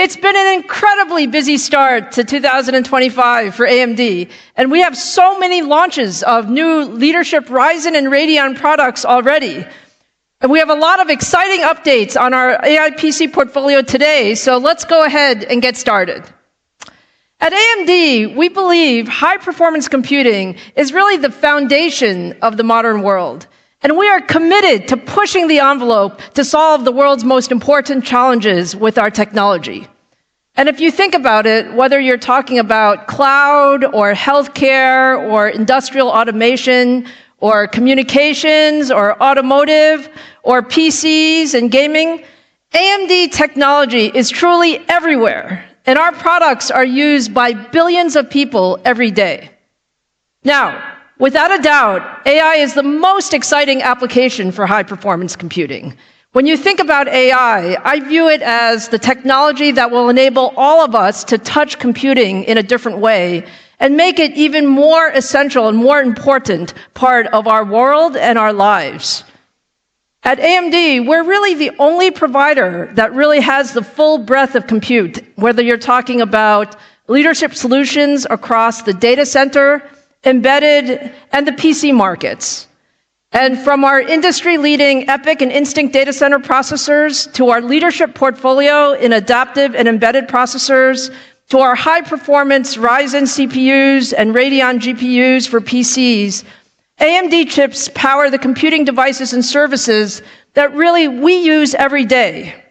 It's been an incredibly busy start to 2025 for AMD, and we have so many launches of new leadership Ryzen and Radeon products already. And we have a lot of exciting updates on our AI PC portfolio today, so let's go ahead and get started. At AMD, we believe high-performance computing is really the foundation of the modern world. And we are committed to pushing the envelope to solve the world's most important challenges with our technology. And if you think about it, whether you're talking about cloud or healthcare or industrial automation or communications or automotive or PCs and gaming, AMD technology is truly everywhere. And our products are used by billions of people every day. Now, without a doubt, AI is the most exciting application for high-performance computing. When you think about AI, I view it as the technology that will enable all of us to touch computing in a different way and make it even more essential and more important part of our world and our lives. At AMD, we're really the only provider that really has the full breadth of compute, whether you're talking about leadership solutions across the data center, embedded, and the PC markets. And from our industry-leading EPYC and Instinct data center processors to our leadership portfolio in adaptive and embedded processors to our high-performance Ryzen CPUs and Radeon GPUs for PCs, AMD chips power the computing devices and services that really we use every day.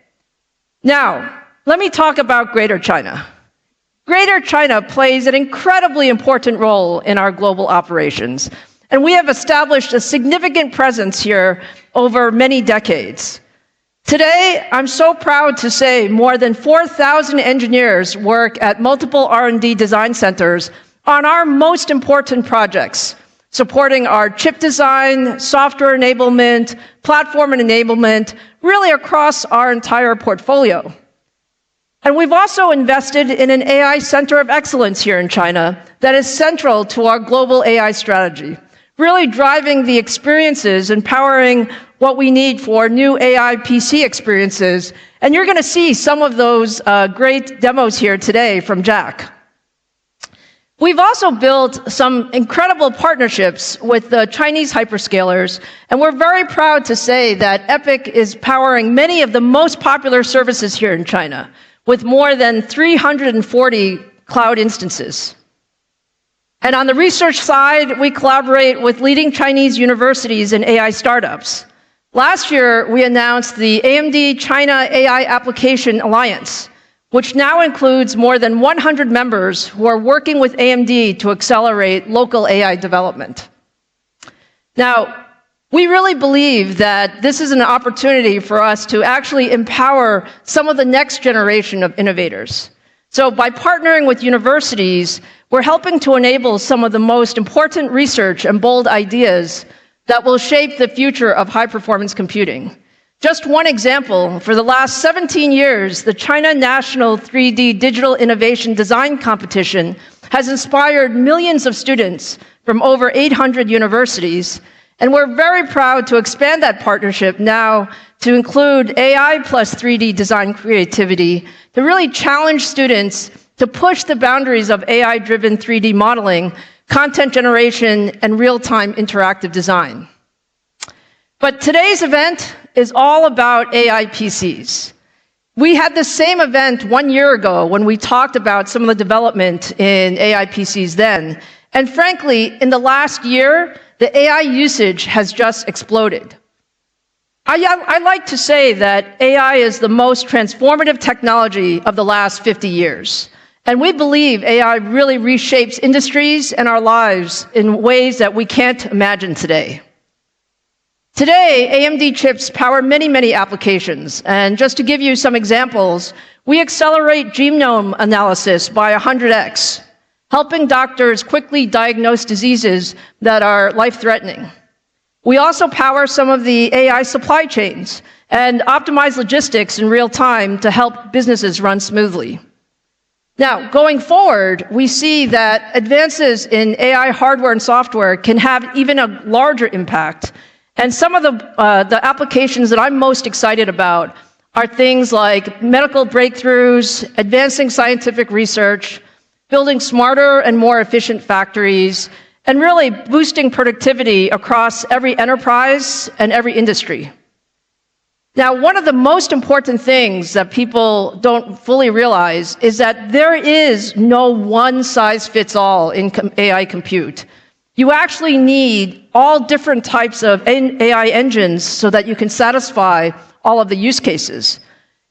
Now, let me talk about Greater China. Greater China plays an incredibly important role in our global operations, and we have established a significant presence here over many decades. Today, I'm so proud to say more than 4,000 engineers work at multiple R&D design centers on our most important projects, supporting our chip design, software enablement, platform enablement, really across our entire portfolio. And we've also invested in an AI Center of Excellence here in China that is central to our global AI strategy, really driving the experiences and powering what we need for new AI PC experiences. And you're going to see some of those great demos here today from Jack. We've also built some incredible partnerships with the Chinese hyperscalers, and we're very proud to say that EPYC is powering many of the most popular services here in China, with more than 340 cloud instances. And on the research side, we collaborate with leading Chinese universities and AI startups. Last year, we announced the AMD China AI Application Alliance, which now includes more than 100 members who are working with AMD to accelerate local AI development. Now, we really believe that this is an opportunity for us to actually empower some of the next generation of innovators. So by partnering with universities, we're helping to enable some of the most important research and bold ideas that will shape the future of high-performance computing. Just one example, for the last 17 years, the China National 3D Digital Innovation Design Competition has inspired millions of students from over 800 universities. And we're very proud to expand that partnership now to include AI plus 3D design creativity to really challenge students to push the boundaries of AI-driven 3D modeling, content generation, and real-time interactive design. But today's event is all about AI PCs. We had the same event 1 year ago when we talked about some of the development in AI PCs then. And frankly, in the last year, the AI usage has just exploded. I like to say that AI is the most transformative technology of the last 50 years. And we believe AI really reshapes industries and our lives in ways that we can't imagine today. Today, AMD chips power many, many applications. And just to give you some examples, we accelerate genome analysis by 100x, helping doctors quickly diagnose diseases that are life-threatening. We also power some of the AI supply chains and optimize logistics in real time to help businesses run smoothly. Now, going forward, we see that advances in AI hardware and software can have even a larger impact. And some of the applications that I'm most excited about are things like medical breakthroughs, advancing scientific research, building smarter and more efficient factories, and really boosting productivity across every enterprise and every industry. Now, one of the most important things that people don't fully realize is that there is no one-size-fits-all in AI compute. You actually need all different types of AI engines so that you can satisfy all of the use cases.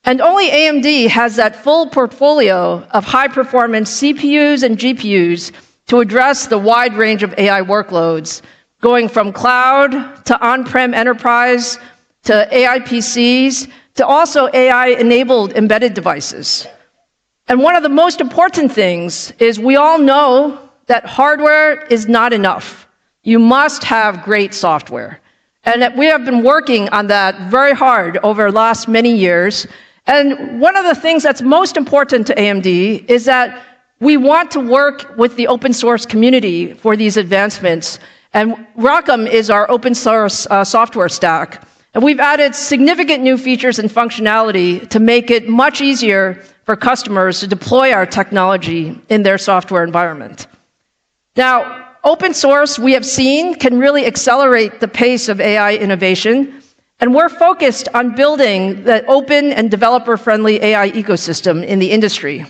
And only AMD has that full portfolio of high-performance CPUs and GPUs to address the wide range of AI workloads, going from cloud to on-prem enterprise to AI PCs to also AI-enabled embedded devices. And one of the most important things is we all know that hardware is not enough. You must have great software. And that we have been working on that very hard over the last many years. And one of the things that's most important to AMD is that we want to work with the open source community for these advancements. And ROCm is our open source software stack. And we've added significant new features and functionality to make it much easier for customers to deploy our technology in their software environment. Now, open source, we have seen, can really accelerate the pace of AI innovation. And we're focused on building the open and developer-friendly AI ecosystem in the industry.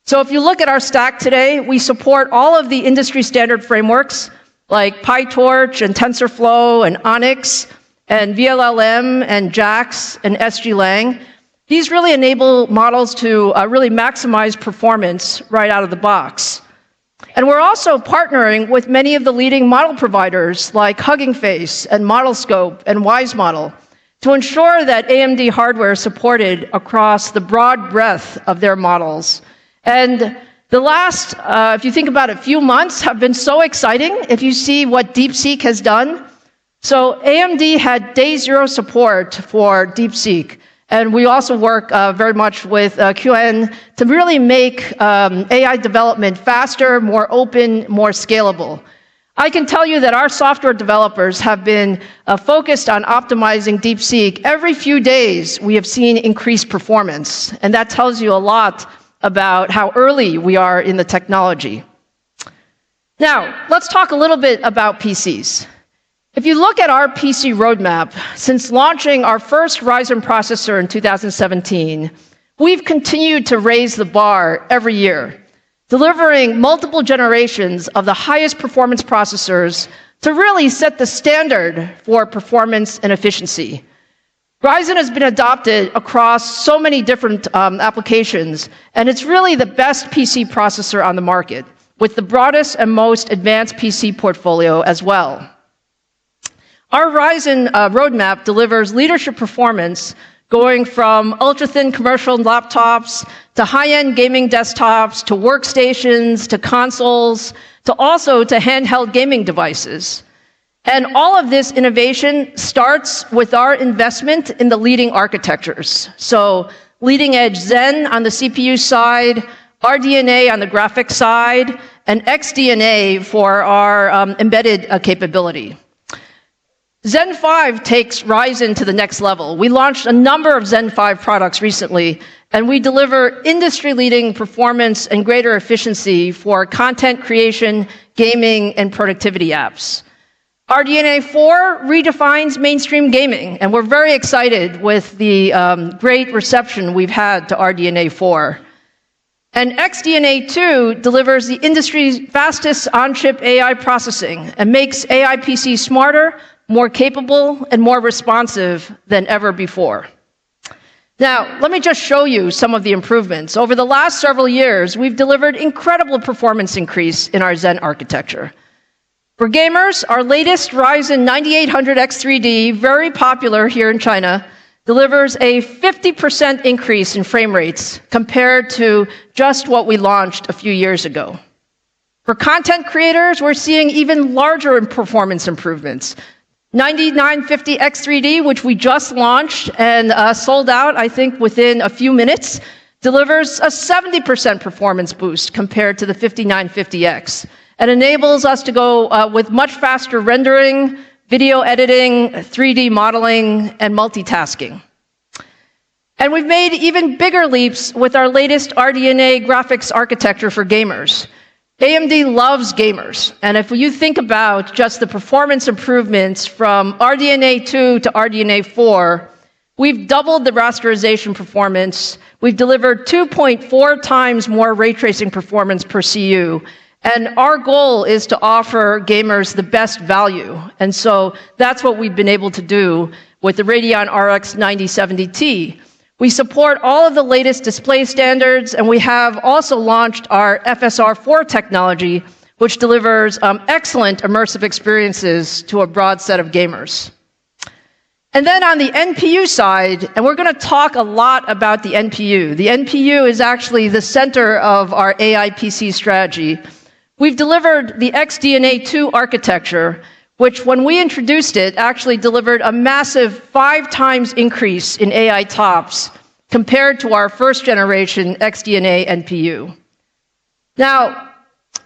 So if you look at our stack today, we support all of the industry standard frameworks like PyTorch and TensorFlow and ONNX and VLLM and JAX and SGLang. These really enable models to really maximize performance right out of the box. And we're also partnering with many of the leading model providers like Hugging Face and ModelScope and WiseModel to ensure that AMD hardware is supported across the broad breadth of their models. And the last, if you think about it, few months have been so exciting if you see what DeepSeek has done. So AMD had day zero support for DeepSeek. And we also work very much with QN to really make AI development faster, more open, more scalable. I can tell you that our software developers have been focused on optimizing DeepSeek. Every few days, we have seen increased performance. And that tells you a lot about how early we are in the technology. Now, let's talk a little bit about PCs. If you look at our PC roadmap, since launching our first Ryzen processor in 2017, we've continued to raise the bar every year, delivering multiple generations of the highest performance processors to really set the standard for performance and efficiency. Ryzen has been adopted across so many different applications, and it's really the best PC processor on the market, with the broadest and most advanced PC portfolio as well. Our Ryzen roadmap delivers leadership performance going from ultra-thin commercial laptops to high-end gaming desktops to workstations to consoles to also to handheld gaming devices. And all of this innovation starts with our investment in the leading architectures. So leading-edge Zen on the CPU side, RDNA on the graphics side, and XDNA for our embedded capability. Zen 5 takes Ryzen to the next level. We launched a number of Zen 5 products recently, and we deliver industry-leading performance and greater efficiency for content creation, gaming, and productivity apps. RDNA 4 redefines mainstream gaming, and we're very excited with the great reception we've had to RDNA 4. And XDNA 2 delivers the industry's fastest on-chip AI processing and makes AI PCs smarter, more capable, and more responsive than ever before. Now, let me just show you some of the improvements. Over the last several years, we've delivered incredible performance increase in our Zen architecture. For gamers, our latest Ryzen 9800X3D, very popular here in China, delivers a 50% increase in frame rates compared to just what we launched a few years ago. For content creators, we're seeing even larger performance improvements. 9950X3D, which we just launched and sold out, I think, within a few minutes, delivers a 70% performance boost compared to the 5950X, and enables us to go with much faster rendering, video editing, 3D modeling, and multitasking. And we've made even bigger leaps with our latest RDNA graphics architecture for gamers. AMD loves gamers, and if you think about just the performance improvements from RDNA 2 to RDNA 4, we've doubled the rasterization performance, we've delivered 2.4 times more ray tracing performance per CU, and our goal is to offer gamers the best value. And so that's what we've been able to do with the Radeon RX 9070T. We support all of the latest display standards, and we have also launched our FSR4 technology, which delivers excellent immersive experiences to a broad set of gamers. And then on the NPU side, and we're going to talk a lot about the NPU. The NPU is actually the center of our AI PC strategy. We've delivered the XDNA 2 architecture, which when we introduced it, actually delivered a massive 5 times increase in AI TOPS compared to our first generation XDNA NPU. Now,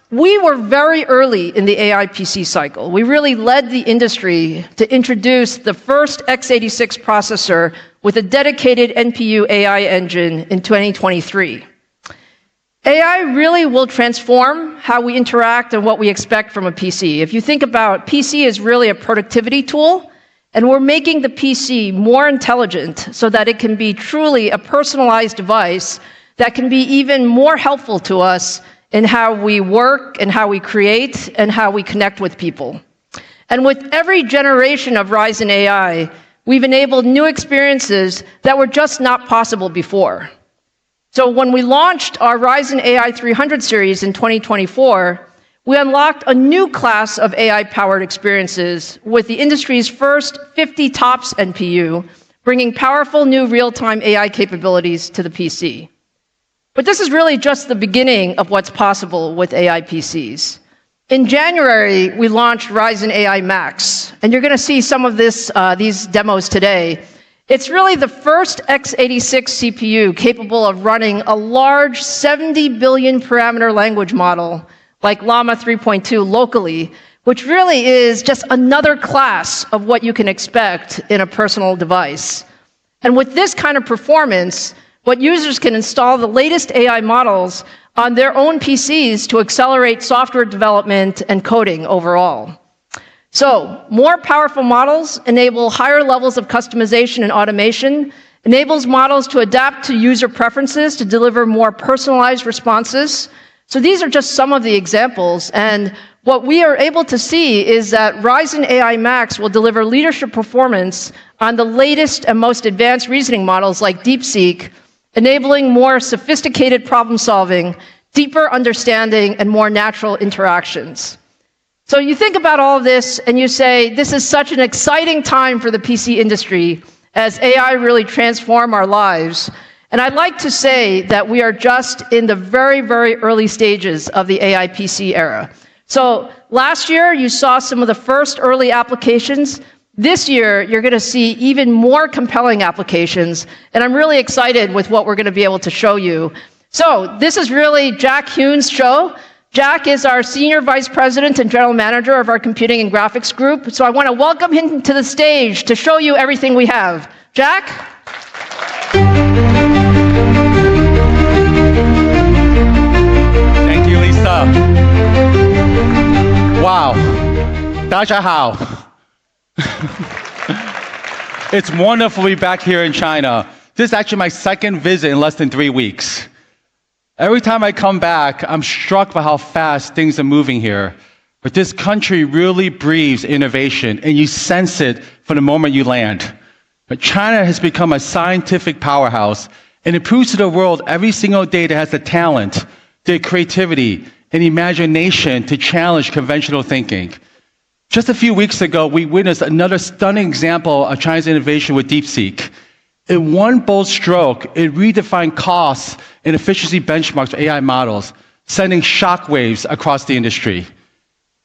we were very early in the AI PC cycle. We really led the industry to introduce the first x86 processor with a dedicated NPU AI engine in 2023. AI really will transform how we interact and what we expect from a PC. If you think about PC is really a productivity tool, and we're making the PC more intelligent so that it can be truly a personalized device that can be even more helpful to us in how we work and how we create and how we connect with people. And with every generation of Ryzen AI, we've enabled new experiences that were just not possible before. So when we launched our Ryzen AI 300 series in 2024, we unlocked a new class of AI-powered experiences with the industry's first 50 TOPS NPU, bringing powerful new real-time AI capabilities to the PC. But this is really just the beginning of what's possible with AI PCs. In January, we launched Ryzen AI Max, and you're going to see some of these demos today. It's really the first x86 CPU capable of running a large 70 billion parameter language model like Llama 3.2 locally, which really is just another class of what you can expect in a personal device. And with this kind of performance, what users can install the latest AI models on their own PCs to accelerate software development and coding overall. So, more powerful models enable higher levels of customization and automation, enables models to adapt to user preferences to deliver more personalized responses. So these are just some of the examples, and what we are able to see is that Ryzen AI Max will deliver leadership performance on the latest and most advanced reasoning models like DeepSeek, enabling more sophisticated problem solving, deeper understanding, and more natural interactions. So you think about all of this and you say, this is such an exciting time for the PC industry as AI really transform our lives. And I'd like to say that we are just in the very, very early stages of the AI PC era. So last year, you saw some of the first early applications. This year, you're going to see even more compelling applications, and I'm really excited with what we're going to be able to show you. So this is really Jack Hune's show. Jack is our Senior Vice President and General Manager of our Computing and Graphics Group, so I want to welcome him to the stage to show you everything we have. Jack? Thank you, Lisa. Wow. 大家好. It's wonderful to be back here in China. This is actually my second visit in less than 3 weeks. Every time I come back, I'm struck by how fast things are moving here. But this country really breathes innovation, and you sense it from the moment you land. But China has become a scientific powerhouse, and it proves to the world every single day that it has the talent, the creativity, and imagination to challenge conventional thinking. Just a few weeks ago, we witnessed another stunning example of China's innovation with DeepSeek. In one bold stroke, it redefined costs and efficiency benchmarks for AI models, sending shockwaves across the industry.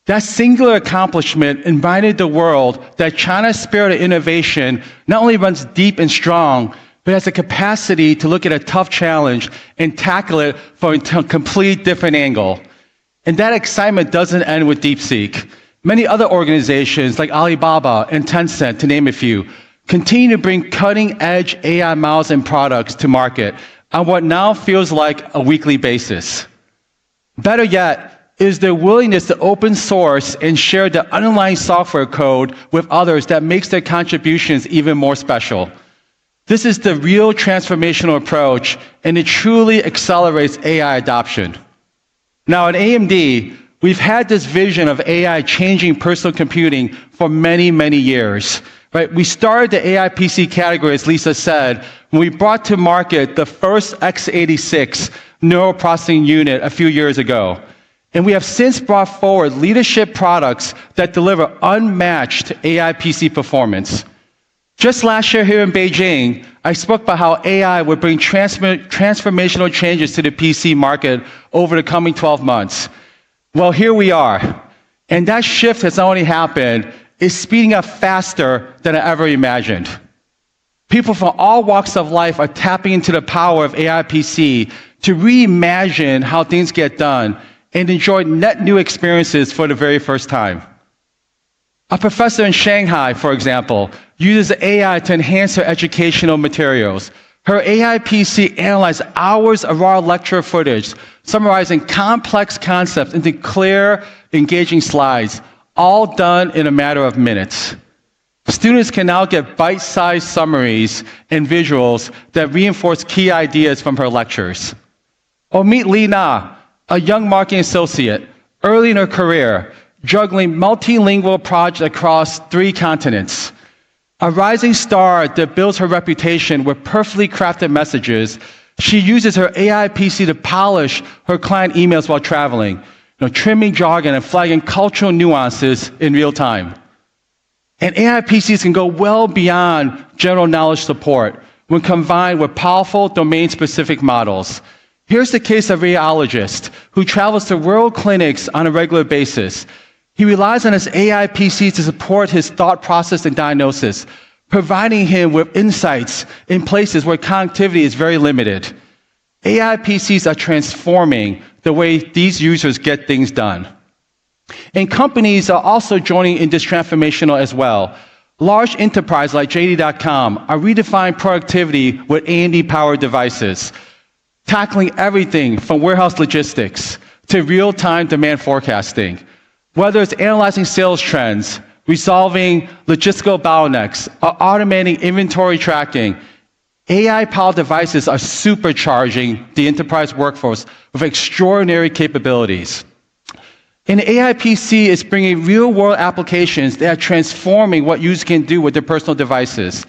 That singular accomplishment reminded the world that China's spirit of innovation not only runs deep and strong, but has the capacity to look at a tough challenge and tackle it from a completely different angle. And that excitement doesn't end with DeepSeek. Many other organizations like Alibaba and Tencent, to name a few, continue to bring cutting-edge AI models and products to market on what now feels like a weekly basis. Better yet, is their willingness to open source and share the underlying software code with others that makes their contributions even more special. This is the real transformational approach, and it truly accelerates AI adoption. Now at AMD, we've had this vision of AI changing personal computing for many, many years. Right? We started the AI PC category, as Lisa said, when we brought to market the first x86 neural processing unit a few years ago. And we have since brought forward leadership products that deliver unmatched AI PC performance. Just last year here in Beijing, I spoke about how AI would bring transformational changes to the PC market over the coming 12 months. Well, here we are. And that shift has not only happened, it's speeding up faster than I ever imagined. People from all walks of life are tapping into the power of AI PC to reimagine how things get done and enjoy net new experiences for the very first time. A professor in Shanghai, for example, uses AI to enhance her educational materials. Her AI PC analyzed hours of raw lecture footage, summarizing complex concepts into clear, engaging slides, all done in a matter of minutes. Students can now get bite-sized summaries and visuals that reinforce key ideas from her lectures. Or meet Li Na, a young marketing associate, early in her career, juggling multilingual projects across 3 continents. A rising star that builds her reputation with perfectly crafted messages, she uses her AI PC to polish her client emails while traveling, trimming jargon and flagging cultural nuances in real time. And AI PCs can go well beyond general knowledge support when combined with powerful domain-specific models. Here's the case of a radiologist who travels to rural clinics on a regular basis. He relies on his AI PCs to support his thought process and diagnosis, providing him with insights in places where connectivity is very limited. AI PCs are transforming the way these users get things done. And companies are also joining in this transformational as well. Large enterprises like JD.com are redefining productivity with AMD-powered devices, tackling everything from warehouse logistics to real-time demand forecasting. Whether it's analyzing sales trends, resolving logistical bottlenecks, or automating inventory tracking, AI-powered devices are supercharging the enterprise workforce with extraordinary capabilities. And the AI PC is bringing real-world applications that are transforming what users can do with their personal devices.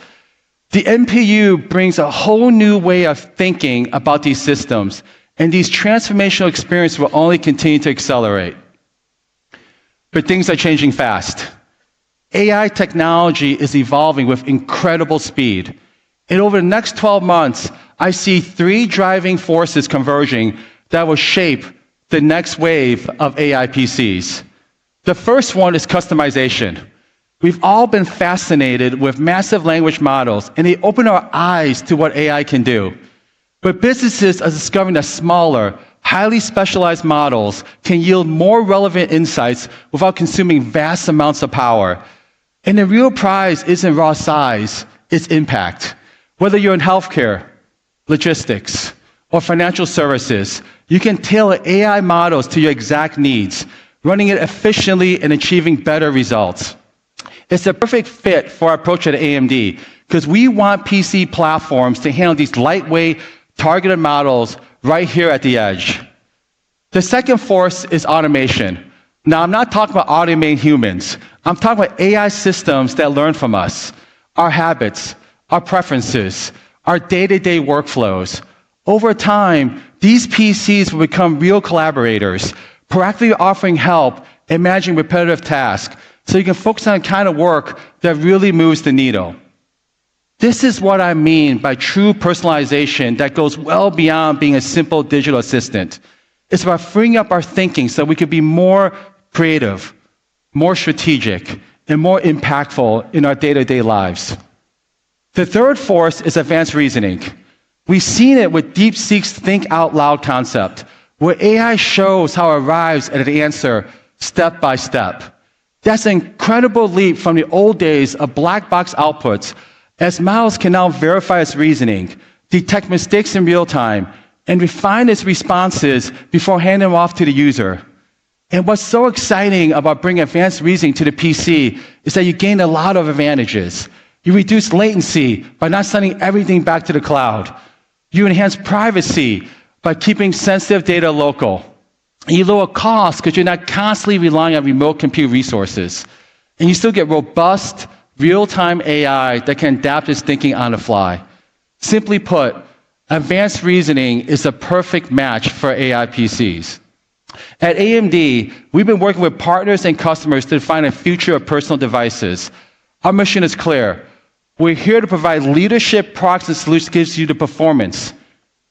The NPU brings a whole new way of thinking about these systems, and these transformational experiences will only continue to accelerate. But things are changing fast. AI technology is evolving with incredible speed. And over the next 12 months, I see 3 driving forces converging that will shape the next wave of AI PCs. The first one is customization. We've all been fascinated with massive language models, and they open our eyes to what AI can do. But businesses are discovering that smaller, highly specialized models can yield more relevant insights without consuming vast amounts of power. And the real prize isn't raw size, it's impact. Whether you're in healthcare, logistics, or financial services, you can tailor AI models to your exact needs, running it efficiently and achieving better results. It's a perfect fit for our approach at AMD, because we want PC platforms to handle these lightweight, targeted models right here at the edge. The second force is automation. Now, I'm not talking about automating humans. I'm talking about AI systems that learn from us, our habits, our preferences, our day-to-day workflows. Over time, these PCs will become real collaborators, proactively offering help and managing repetitive tasks, so you can focus on the kind of work that really moves the needle. This is what I mean by true personalization that goes well beyond being a simple digital assistant. It's about freeing up our thinking so we can be more creative, more strategic, and more impactful in our day-to-day lives. The third force is advanced reasoning. We've seen it with DeepSeek's Think Out Loud concept, where AI shows how it arrives at an answer step by step. That's an incredible leap from the old days of black box outputs as models can now verify its reasoning, detect mistakes in real time, and refine its responses before handing them off to the user. And what's so exciting about bringing advanced reasoning to the PC is that you gain a lot of advantages. You reduce latency by not sending everything back to the cloud. You enhance privacy by keeping sensitive data local. And you lower costs because you're not constantly relying on remote compute resources. And you still get robust, real-time AI that can adapt its thinking on the fly. Simply put, advanced reasoning is a perfect match for AI PCs. At AMD, we've been working with partners and customers to define a future of personal devices. Our mission is clear. We're here to provide leadership products and solutions that gives you the performance,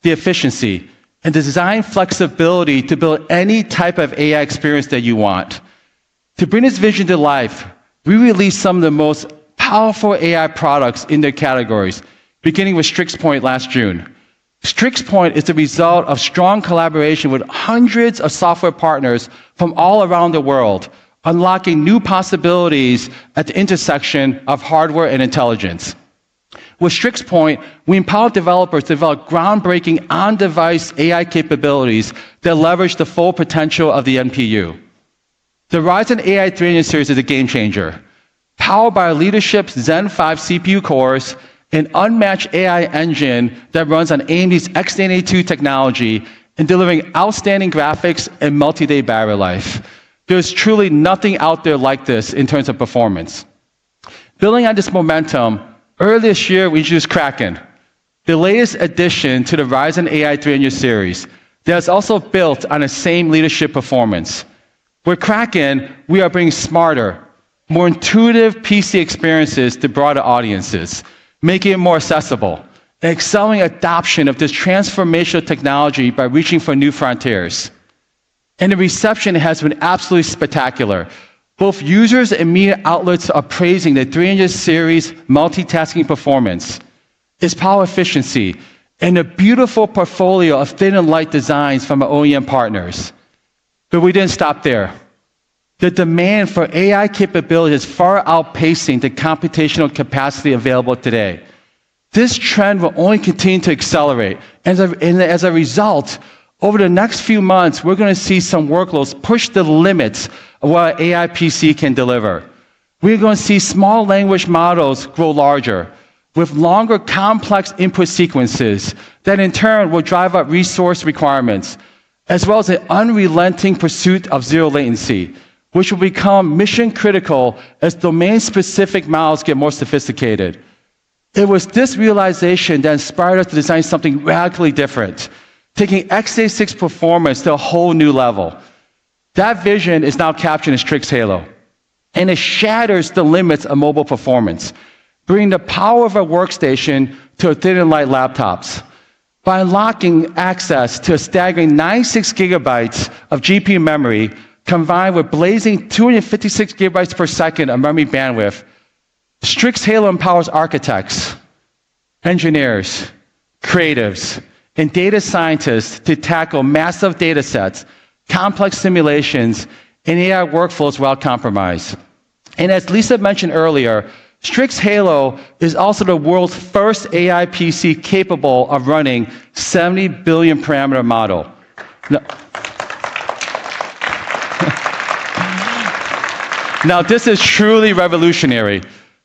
the efficiency, and the design flexibility to build any type of AI experience that you want. To bring this vision to life, we released some of the most powerful AI products in their categories, beginning with Strix Point last June. Strix Point is the result of strong collaboration with hundreds of software partners from all around the world, unlocking new possibilities at the intersection of hardware and intelligence. With Strix Point, we empower developers to develop groundbreaking on-device AI capabilities that leverage the full potential of the NPU. The Ryzen AI 300 series is a game changer. Powered by our leadership's Zen 5 CPU cores, an unmatched AI engine that runs on AMD's X82 technology and delivering outstanding graphics and multi-day battery life. There's truly nothing out there like this in terms of performance. Building on this momentum, earlier this year we introduced Kraken, the latest addition to the Ryzen AI 300 series that is also built on the same leadership performance. With Kraken, we are bringing smarter, more intuitive PC experiences to broader audiences, making it more accessible, and accelerating adoption of this transformational technology by reaching for new frontiers. And the reception has been absolutely spectacular. Both users and media outlets are praising the 300 series multitasking performance, its power efficiency, and a beautiful portfolio of thin and light designs from our OEM partners. But we didn't stop there. The demand for AI capability is far outpacing the computational capacity available today. This trend will only continue to accelerate. And as a result, over the next few months, we're going to see some workloads push the limits of what an AI PC can deliver. We're going to see small language models grow larger, with longer, complex input sequences that in turn will drive up resource requirements, as well as an unrelenting pursuit of zero latency, which will become mission critical as domain-specific models get more sophisticated. It was this realization that inspired us to design something radically different, taking x86 performance to a whole new level. That vision is now captured in Strix Halo, and it shatters the limits of mobile performance, bringing the power of a workstation to thin and light laptops. By unlocking access to a staggering 96 gigabytes of GPU memory, combined with blazing 256 gigabytes per second of memory bandwidth, Strix Halo empowers architects, engineers, creatives, and data scientists to tackle massive data sets, complex simulations, and AI workflows without compromise. And as Lisa mentioned earlier, Strix Halo is also the world's first AI PC capable of running 70 billion parameter model. Now, this is truly revolutionary.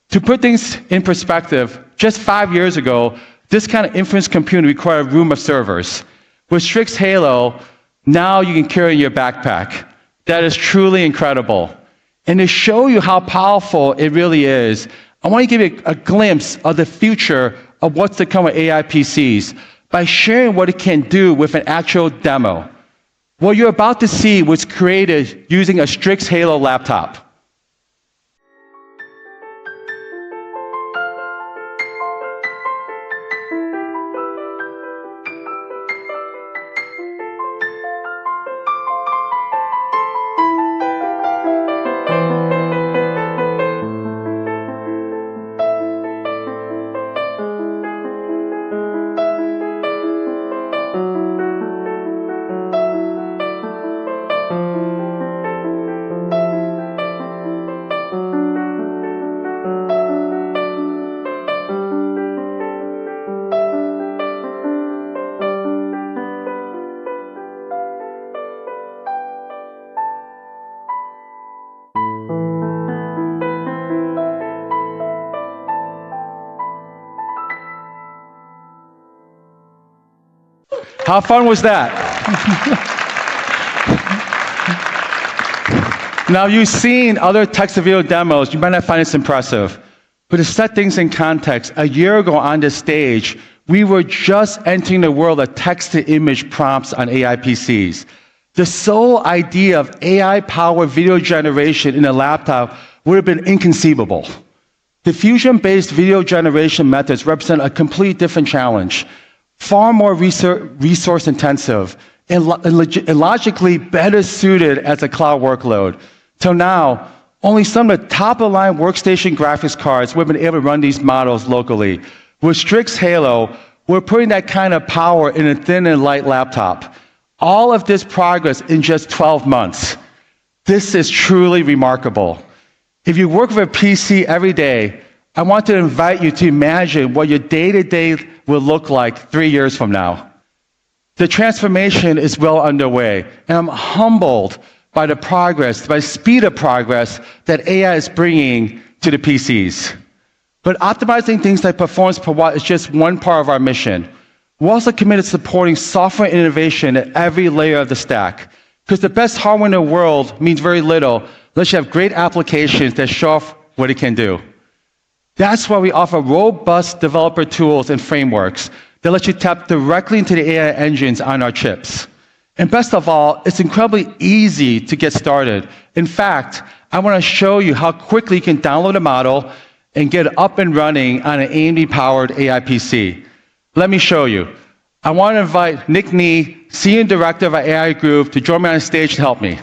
To put things in perspective, just 5 years ago, this kind of inference computing required a room of servers. With Strix Halo, now you can carry in your backpack. That is truly incredible. And to show you how powerful it really is, I want to give you a glimpse of the future of what's to come with AI PCs by sharing what it can do with an actual demo. What you're about to see was created using a Strix Halo laptop. How fun was that? Now, you've seen other text-to-video demos. You might not find this impressive. But to set things in context, a year ago on this stage, we were just entering the world of text-to-image prompts on AI PCs. The sole idea of AI-powered video generation in a laptop would have been inconceivable. Diffusion-based video generation methods represent a completely different challenge, far more resource-intensive, and logically better suited as a cloud workload. Till now, only some of the top-of-the-line workstation graphics cards would have been able to run these models locally. With Strix Halo, we're putting that kind of power in a thin and light laptop. All of this progress in just 12 months. This is truly remarkable. If you work with a PC every day, I want to invite you to imagine what your day-to-day will look like 3 years from now. The transformation is well underway, and I'm humbled by the progress, by the speed of progress that AI is bringing to the PCs. But optimizing things like performance per watt is just one part of our mission. We're also committed to supporting software innovation at every layer of the stack. Because the best hardware in the world means very little unless you have great applications that show off what it can do. That's why we offer robust developer tools and frameworks that let you tap directly into the AI engines on our chips. And best of all, it's incredibly easy to get started. In fact, I want to show you how quickly you can download a model and get it up and running on an AMD-powered AI PC. Let me show you. I want to invite Nick Nee, Senior Director of our AI group, to join me on stage to help me.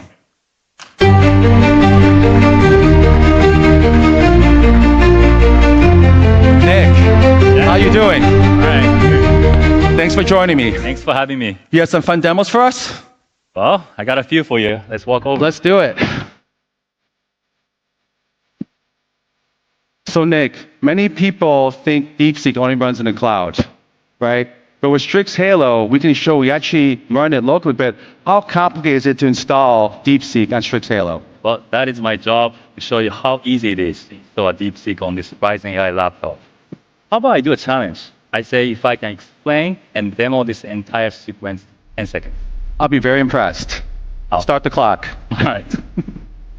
Nick, how you doing? All right. Thanks for joining me. Thanks for having me. You have some fun demos for us? Well, I got a few for you. Let's walk over. Let's do it. So Nick, many people think DeepSeek only runs in the cloud, right? But with Strix Halo, we can show we actually run it locally, but how complicated is it to install DeepSeek on Strix Halo? Well, that is my job, to show you how easy it is to install a DeepSeek on this Ryzen AI laptop. How about I do a challenge? I say if I can explain and demo this entire sequence in 10 seconds. I'll be very impressed. I'll Start the clock. Alright.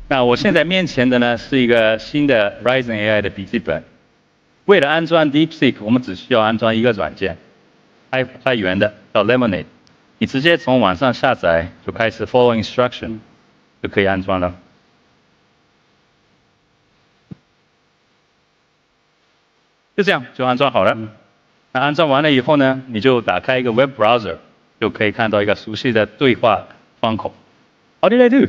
那我现在面前的呢是一个新的 Ryzen AI 的笔记本。为了安装 DeepSeek， 我们只需要安装一个软件，开源的叫 Lemonade。你直接从网上下载，就开始 follow instruction， 就可以安装了。就这样就安装好了。那安装完了以后呢，你就打开一个 web browser， 就可以看到一个熟悉的对话窗口。How did I do?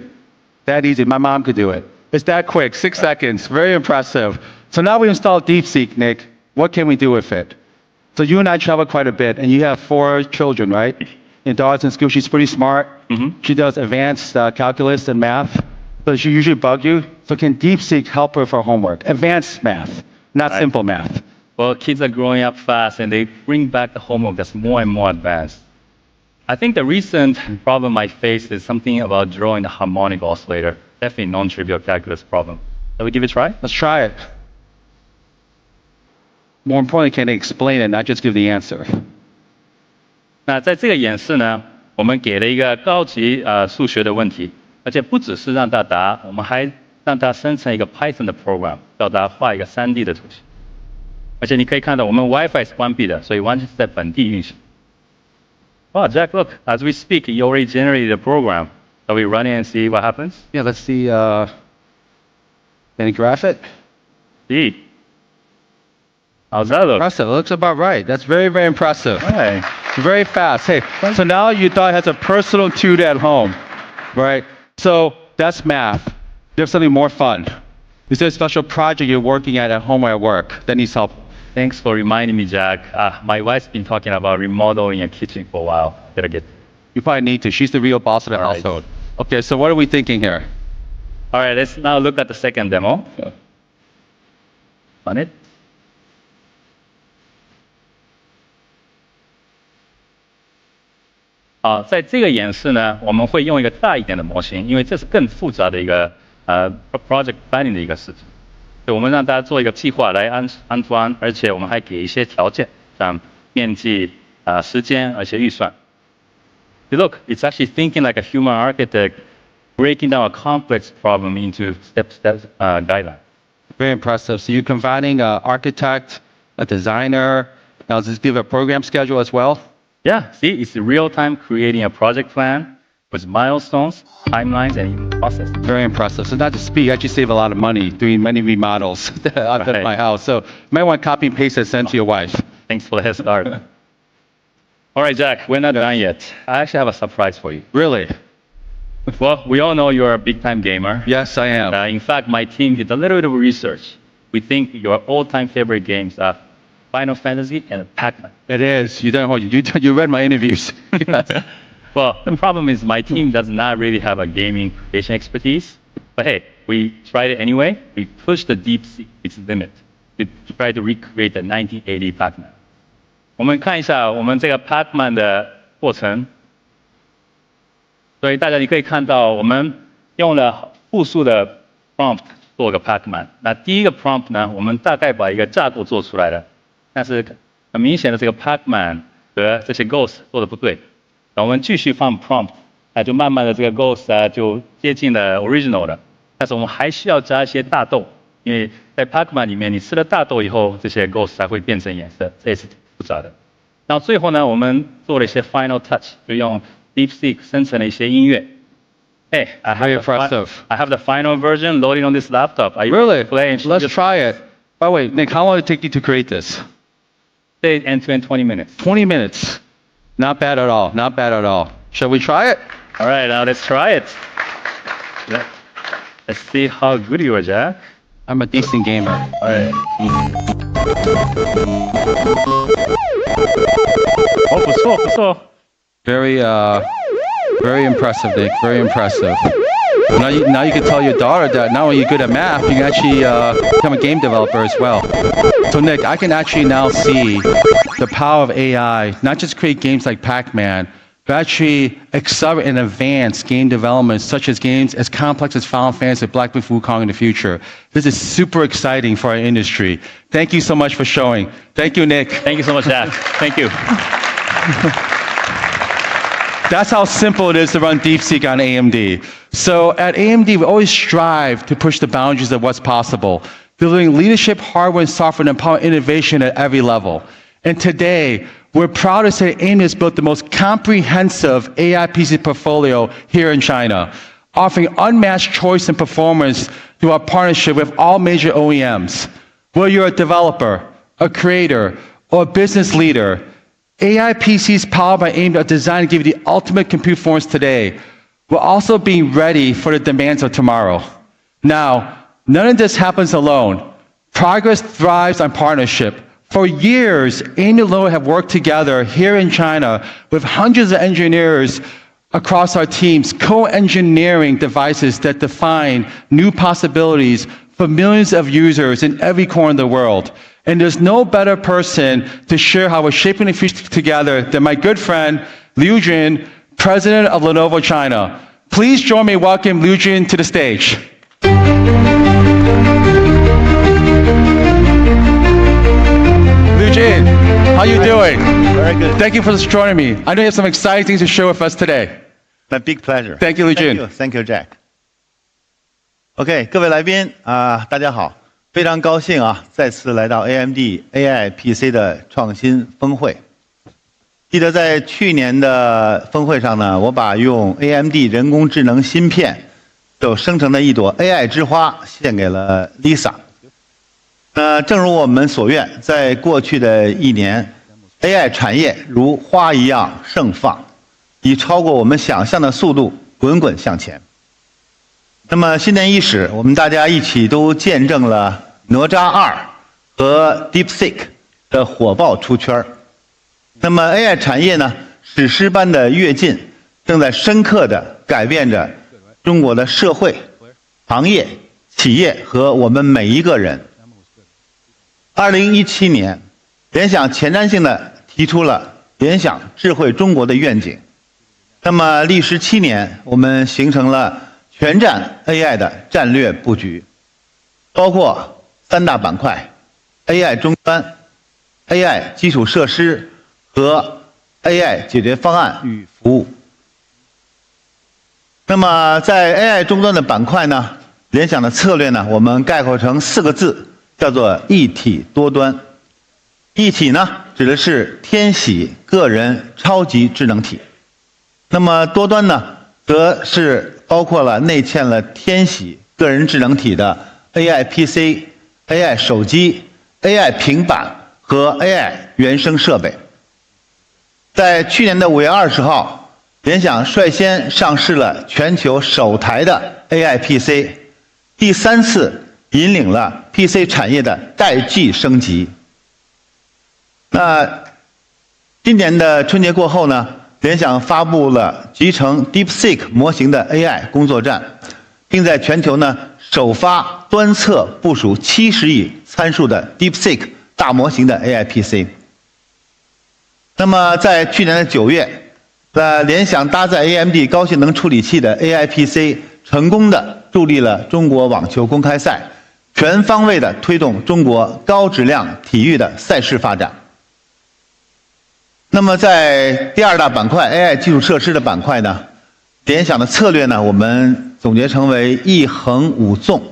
That easy. My mom could do it. It's that quick. 6 seconds. Very impressive. So now we installed DeepSeek, Nick. What can we do with it? So you and I travel quite a bit, and you have 4 children, right? Your daughter's in school. She's pretty smart. She does advanced calculus and math. But she usually bug you. So can DeepSeek help her with her homework? Advanced math, not simple math. Well, kids are growing up fast, and they bring back the homework that's more and more advanced. I think the recent problem I face is something about drawing the harmonic oscillator. Definitely non-trivial calculus problem. Shall we give it a try? Let's try it. More importantly, can they explain it, not just give the answer? 那在这个演示呢，我们给了一个高级数学的问题，而且不只是让它答，我们还让它生成一个 Python 的 program， 叫它画一个3D 的图形。而且你可以看到，我们 WiFi 是关闭的，所以完全是在本地运行。Wow, Jack, look, as we speak, you already generated a program. Shall we run it and see what happens? Yeah, let's see. Can you graph it? Indeed. How's that look? Impressive. It looks about right. That's very, very impressive. Hey. Very fast. Hey, so now you thought it has a personal tutor at home, right? So that's math. You have something more fun. Is there a special project you're working at home or at work that needs help? Thanks for reminding me, Jack. My wife's been talking about remodeling a kitchen for a while. Better get. You probably need to. She's the real boss of the All right. household. Okay, so what are we thinking here? All right, let's now look at the second demo. Run it. Ah, 在这个演示呢，我们会用一个大一点的模型，因为这是更复杂的一个project planning 的一个事情。所以我们让大家做一个计划来安装，而且我们还给一些条件，像面积、时间，而且预算。Look, it's actually thinking like a human architect, breaking down a complex problem into step-step guidelines. Very impressive. So you're combining an architect, a designer, now does this give a program schedule as well? Yeah, see, it's real-time creating a project plan with milestones, timelines, and even process. Very impressive. So not just speed, you actually save a lot of money doing many remodels at Right. my house. So you might want to copy and paste and send to your wife. Thanks for the head start. All right, Jack, we're not done yet. I actually have a surprise for you. Really? Well, we all know you're a big-time gamer. Yes, I am. In fact, my team did a little bit of research. We think your all-time favorite games are Final Fantasy and Pac-Man. It is. You read my interviews. Yes. Well, the problem is my team does not really have a gaming creation expertise. But hey, we tried it anyway. We pushed the DeepSeek its limit to try to recreate the 1980 Pac-Man. 我们看一下我们这个 Pac-Man 的过程。所以大家你可以看到，我们用了复数的 prompt 做个 Pac-Man。那第一个 prompt 呢，我们大概把一个架构做出来了，但是很明显的这个 Pac-Man 和这些 Ghost 做的不对。那我们继续放 prompt， 就慢慢的这个 Ghost 就接近了 original 了。但是我们还需要加一些大豆，因为在 Pac-Man 里面，你吃了大豆以后，这些 Ghost 才会变成颜色，这也是挺复杂的。然后最后呢，我们做了一些 final touch， 就用 DeepSeek 生成了一些音乐。Hey, Very impressive. I have the final version loading on this laptop. Are you Really? playing? Let's try it. By the way, Nick, how long did it take you to create this? Say end-to-end 20 minutes. 20 minutes. Not bad at all. Not bad at all. Shall we try it? All right, now let's try it. Let's see how good you are, Jack. I'm a decent gamer. All right. 哦，不错不错。Very impressive, Nick. Very impressive. Now you can tell your daughter that not only are you good at math, you can actually become a game developer as well. So Nick, I can actually now see the power of AI, not just create games like Pac-Man, but actually accelerate and advance game development, such as games as complex as Final Fantasy, Black Myth Wukong in the future. This is super exciting for our industry. Thank you so much for showing. Thank you, Nick. Thank you so much, Jack. Thank you. That's how simple it is to run DeepSeek on AMD. So at AMD, we always strive to push the boundaries of what's possible, building leadership, hardware, and software, and empower innovation at every level. And today, we're proud to say AMD has built the most comprehensive AI PC portfolio here in China, offering unmatched choice and performance through our partnership with all major OEMs. Whether you're a developer, a creator, or a business leader, AI PCs powered by AMD are designed to give you the ultimate compute performance today, while also being ready for the demands of tomorrow. Now, none of this happens alone. Progress thrives on partnership. For years, AMD and Lenovo have worked together here in China with hundreds of engineers across our teams, co-engineering devices that define new possibilities for millions of users in every corner of the world. And there's no better person to share how we're shaping the future together than my good friend, Liu Jun, President of Lenovo China. Please join me in welcoming Liu Jun to the stage. Liu Jun, how you doing? Very good. Thank you for joining me. I know you have some exciting things to share with us today. My big pleasure. Thank you, Liu Jun. Thank you, Jack. OK， 各位来宾大家好，非常高兴再次来到 AMD AI PC 的创新峰会。记得在去年的峰会上呢，我把用 AMD 人工智能芯片所生成的一朵 AI 之花献给了 Lisa。正如我们所愿，在过去的一年 ，AI 产业如花一样盛放，以超过我们想象的速度滚滚向前。那么新年伊始，我们大家一起都见证了哪吒2和 DeepSeek 的火爆出圈。那么 AI 产业呢，史诗般的跃进，正在深刻地改变着中国的社会、行业、企业和我们每一个人。2017年，联想前瞻性地提出了联想智慧中国的愿景。那么历时7年，我们形成了全站 AI 的战略布局，包括3大板块 ：AI 终端、AI 基础设施和 AI 解决方案与服务。那么在 AI 终端的板块呢，联想的策略呢，我们概括成4个字，叫做一体多端。一体呢，指的是天喜个人超级智能体。那么多端呢，则是包括了内嵌了天喜个人智能体的 AI PC、AI 手机、AI 平板和 AI 原生设备。在去年的5月20号，联想率先上市了全球首台的 AI PC， 第3次引领了 PC 产业的代际升级。那今年的春节过后呢，联想发布了集成 DeepSeek 模型的 AI 工作站，并在全球呢首发端侧部署70亿参数的 DeepSeek 大模型的 AI PC。那么在去年的9月，联想搭载 AMD 高性能处理器的 AI PC 成功的助力了中国网球公开赛，全方位的推动中国高质量体育的赛事发展。那么在第2大板块 AI 基础设施的板块呢，联想的策略呢，我们总结成为一横五纵。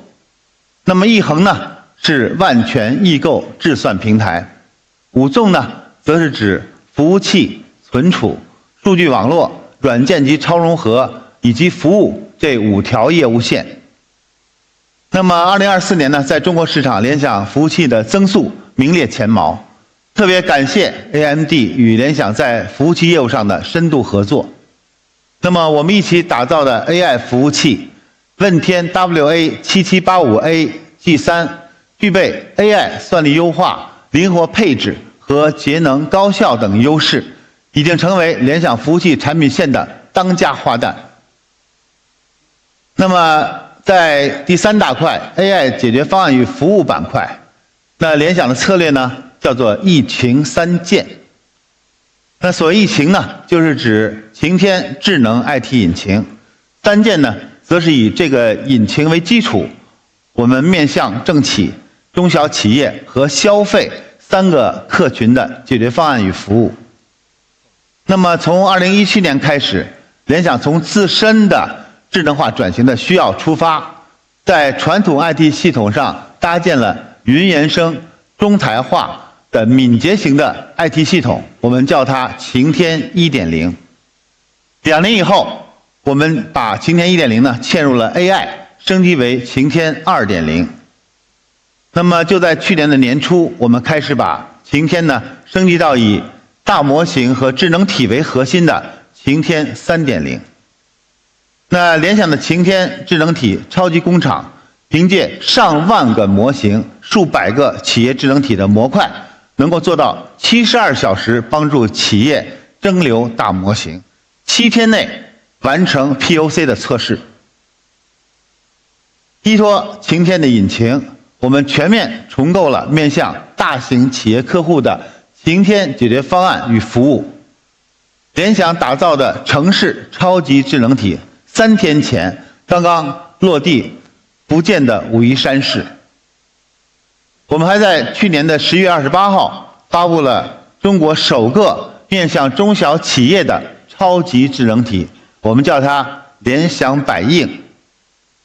那么一横呢是万全易购智算平台，五纵呢则是指服务器、存储、数据网络、软件及超融合以及服务这5条业务线。那么2024年呢，在中国市场，联想服务器的增速名列前茅。特别感谢 AMD 与联想在服务器业务上的深度合作。那么我们一起打造的 AI 服务器问天 WA7785A G3 具备 AI 算力优化、灵活配置和节能高效等优势，已经成为联想服务器产品线的当家花旦。那么在第3大块 AI 解决方案与服务板块，那联想的策略呢叫做疫情3件。那所谓疫情呢，就是指晴天智能 IT 引擎；3件呢，则是以这个引擎为基础，我们面向政企、中小企业和消费3个客群的解决方案与服务。那么从2017年开始，联想从自身的智能化转型的需要出发，在传统 IT 系统上搭建了云原生、中台化的敏捷型的 IT 系统，我们叫它晴天 1.0。2年以后，我们把晴天 1.0 呢嵌入了 AI， 升级为晴天 2.0。那么就在去年的年初，我们开始把晴天呢升级到以大模型和智能体为核心的晴天 3.0。那联想的晴天智能体超级工厂，凭借上万个模型、数百个企业智能体的模块，能够做到72小时帮助企业蒸馏大模型，7天内完成 POC 的测试。依托晴天的引擎，我们全面重构了面向大型企业客户的晴天解决方案与服务。联想打造的城市超级智能体，3天前刚刚落地福建的武夷山市。我们还在去年的11月28号发布了中国首个面向中小企业的超级智能体，我们叫它联想百应。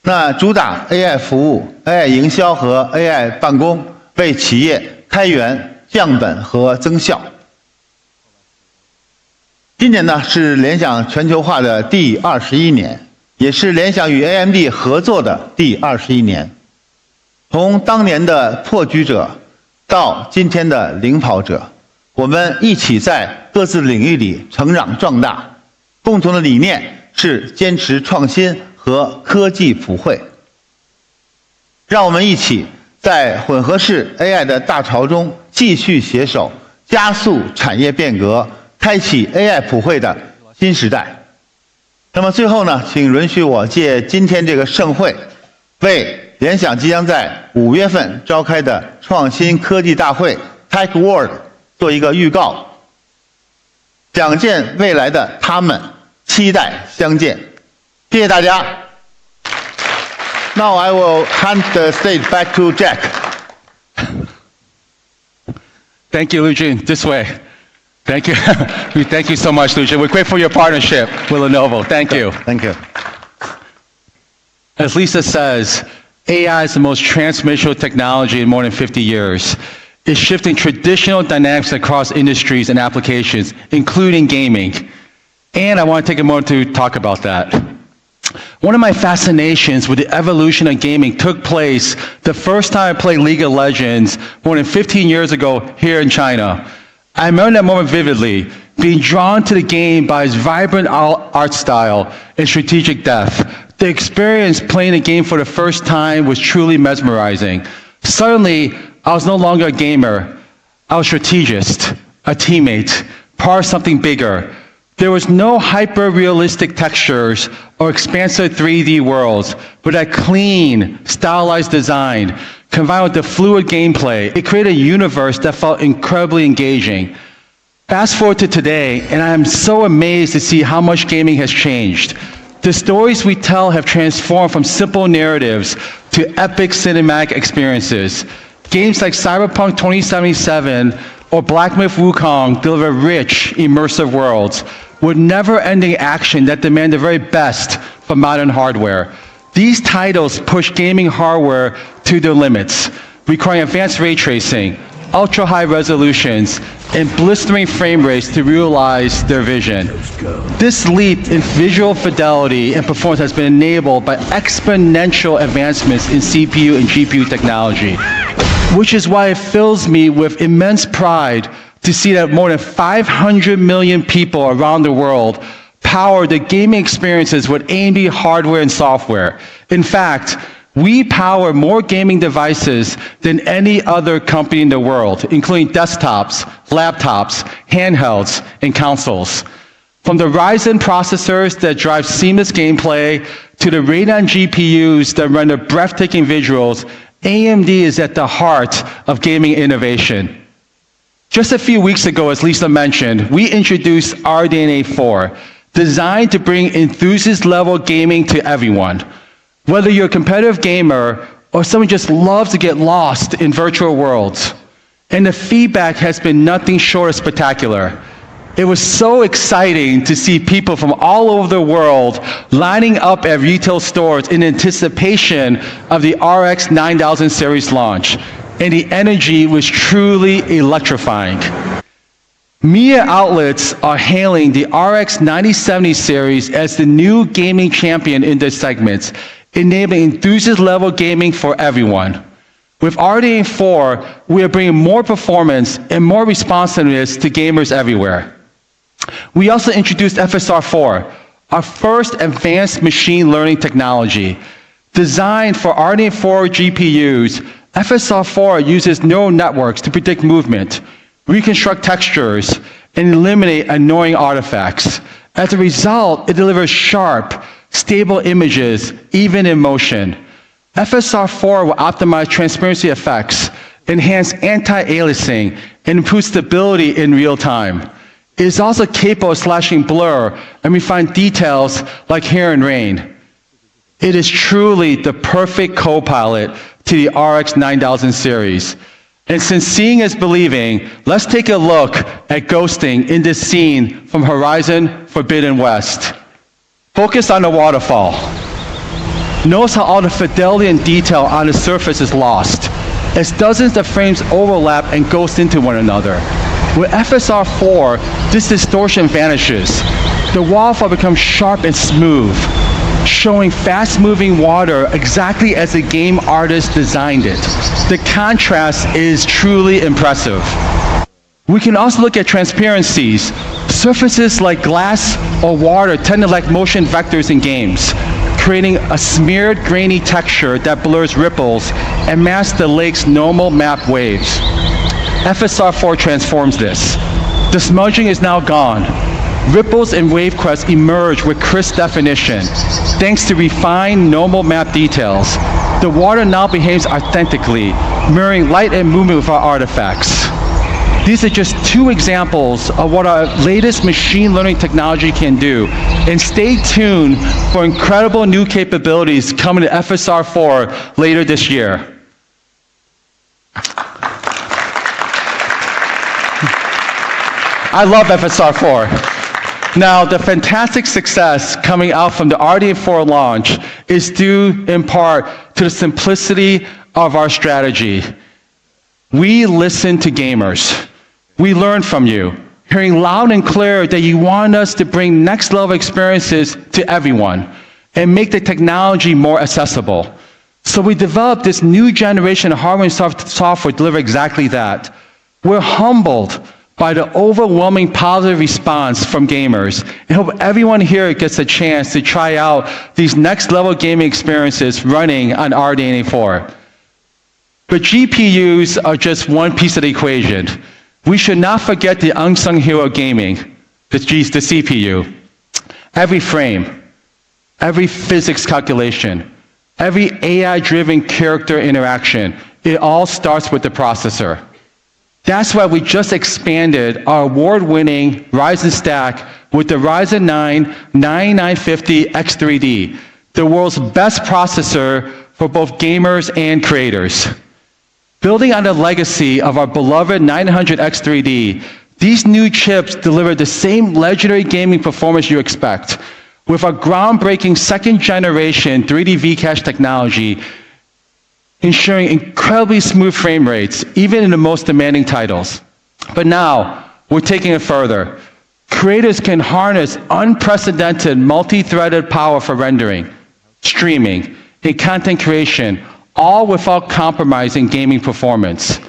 那主打 AI 服务、AI 营销和 AI 办公，为企业开源、降本和增效。今年呢是联想全球化的第21年，也是联想与 AMD 合作的第21年。从当年的破局者到今天的领跑者，我们一起在各自领域里成长壮大，共同的理念是坚持创新和科技普惠。让我们一起在混合式 AI 的大潮中继续携手，加速产业变革，开启 AI 普惠的新时代。那么最后呢，请允许我借今天这个盛会，为联想即将在5月份召开的创新科技大会 Tech World 做一个预告，想见未来的他们，期待相见。谢谢大家。Now I will hand the stage back to Jack. Thank you, Lujin. This way. Thank you. Thank you so much, Lujin. We're grateful for your partnership with Lenovo. Thank you. Thank you. As Lisa says, AI is the most transformational technology in more than 50 years. It's shifting traditional dynamics across industries and applications, including gaming. And I want to take a moment to talk about that. One of my fascinations with the evolution of gaming took place the first time I played League of Legends more than 15 years ago here in China. I remember that moment vividly, being drawn to the game by its vibrant art style and strategic depth. The experience playing the game for the first time was truly mesmerizing. Suddenly, I was no longer a gamer. I was a strategist, a teammate, part of something bigger. There was no hyper-realistic textures or expansive 3D worlds, but a clean, stylized design combined with the fluid gameplay. It created a universe that felt incredibly engaging. Fast forward to today, and I am so amazed to see how much gaming has changed. The stories we tell have transformed from simple narratives to epic cinematic experiences. Games like Cyberpunk 2077 or Black Myth Wukong deliver rich, immersive worlds with never-ending action that demand the very best from modern hardware. These titles push gaming hardware to their limits, requiring advanced ray tracing, ultra-high resolutions, and blistering frame rates to realize their vision. This leap in visual fidelity and performance has been enabled by exponential advancements in CPU and GPU technology, which is why it fills me with immense pride to see that more than 500 million people around the world power the gaming experiences with AMD hardware and software. In fact, we power more gaming devices than any other company in the world, including desktops, laptops, handhelds, and consoles. From the Ryzen processors that drive seamless gameplay to the Radeon GPUs that render breathtaking visuals, AMD is at the heart of gaming innovation. Just a few weeks ago, as Lisa mentioned, we introduced RDNA 4, designed to bring enthusiast-level gaming to everyone. Whether you're a competitive gamer or someone who just loves to get lost in virtual worlds. And the feedback has been nothing short of spectacular. It was so exciting to see people from all over the world lining up at retail stores in anticipation of the RX 9000 series launch. And the energy was truly electrifying. Media outlets are hailing the RX 9070 series as the new gaming champion in this segment, enabling enthusiast-level gaming for everyone. With RDNA 4, we are bringing more performance and more responsiveness to gamers everywhere. We also introduced FSR4, our first advanced machine learning technology. Designed for RDNA 4 GPUs, FSR4 uses neural networks to predict movement, reconstruct textures, and eliminate annoying artifacts. As a result, it delivers sharp, stable images, even in motion. FSR4 will optimize transparency effects, enhance anti-aliasing, and improve stability in real time. It is also capable of slashing blur and refine details like hair and rain. It is truly the perfect co-pilot to the RX 9000 series. And since seeing is believing, let's take a look at ghosting in this scene from Horizon Forbidden West. Focus on the waterfall. Notice how all the fidelity and detail on the surface is lost, as dozens of frames overlap and ghost into one another. With FSR4, this distortion vanishes. The waterfall becomes sharp and smooth, showing fast-moving water exactly as the game artist designed it. The contrast is truly impressive. We can also look at transparencies. Surfaces like glass or water tend to lack motion vectors in games, creating a smeared, grainy texture that blurs ripples and masks the lake's normal map waves. FSR4 transforms this. The smudging is now gone. Ripples and wave crests emerge with crisp definition. Thanks to refined normal map details, the water now behaves authentically, mirroring light and movement with our artifacts. These are just two examples of what our latest machine learning technology can do. And stay tuned for incredible new capabilities coming to FSR4 later this year. I love FSR4. Now, the fantastic success coming out from the RDNA 4 launch is due in part to the simplicity of our strategy. We listen to gamers. We learn from you, hearing loud and clear that you want us to bring next level experiences to everyone and make the technology more accessible. So we developed this new generation of hardware and software to deliver exactly that. We're humbled by the overwhelming positive response from gamers, and hope everyone here gets a chance to try out these next level gaming experiences running on RDNA 4. But GPUs are just one piece of the equation. We should not forget the unsung hero of gaming, the CPU. Every frame, every physics calculation, every AI-driven character interaction, it all starts with the processor. That's why we just expanded our award-winning Ryzen stack with the Ryzen 9 9950 X3D, the world's best processor for both gamers and creators. Building on the legacy of our beloved 900 X3D, these new chips deliver the same legendary gaming performance you expect, with our groundbreaking second-generation 3D V-Cache technology, ensuring incredibly smooth frame rates, even in the most demanding titles. But now, we're taking it further. Creators can harness unprecedented multi-threaded power for rendering, streaming, and content creation, all without compromising gaming performance.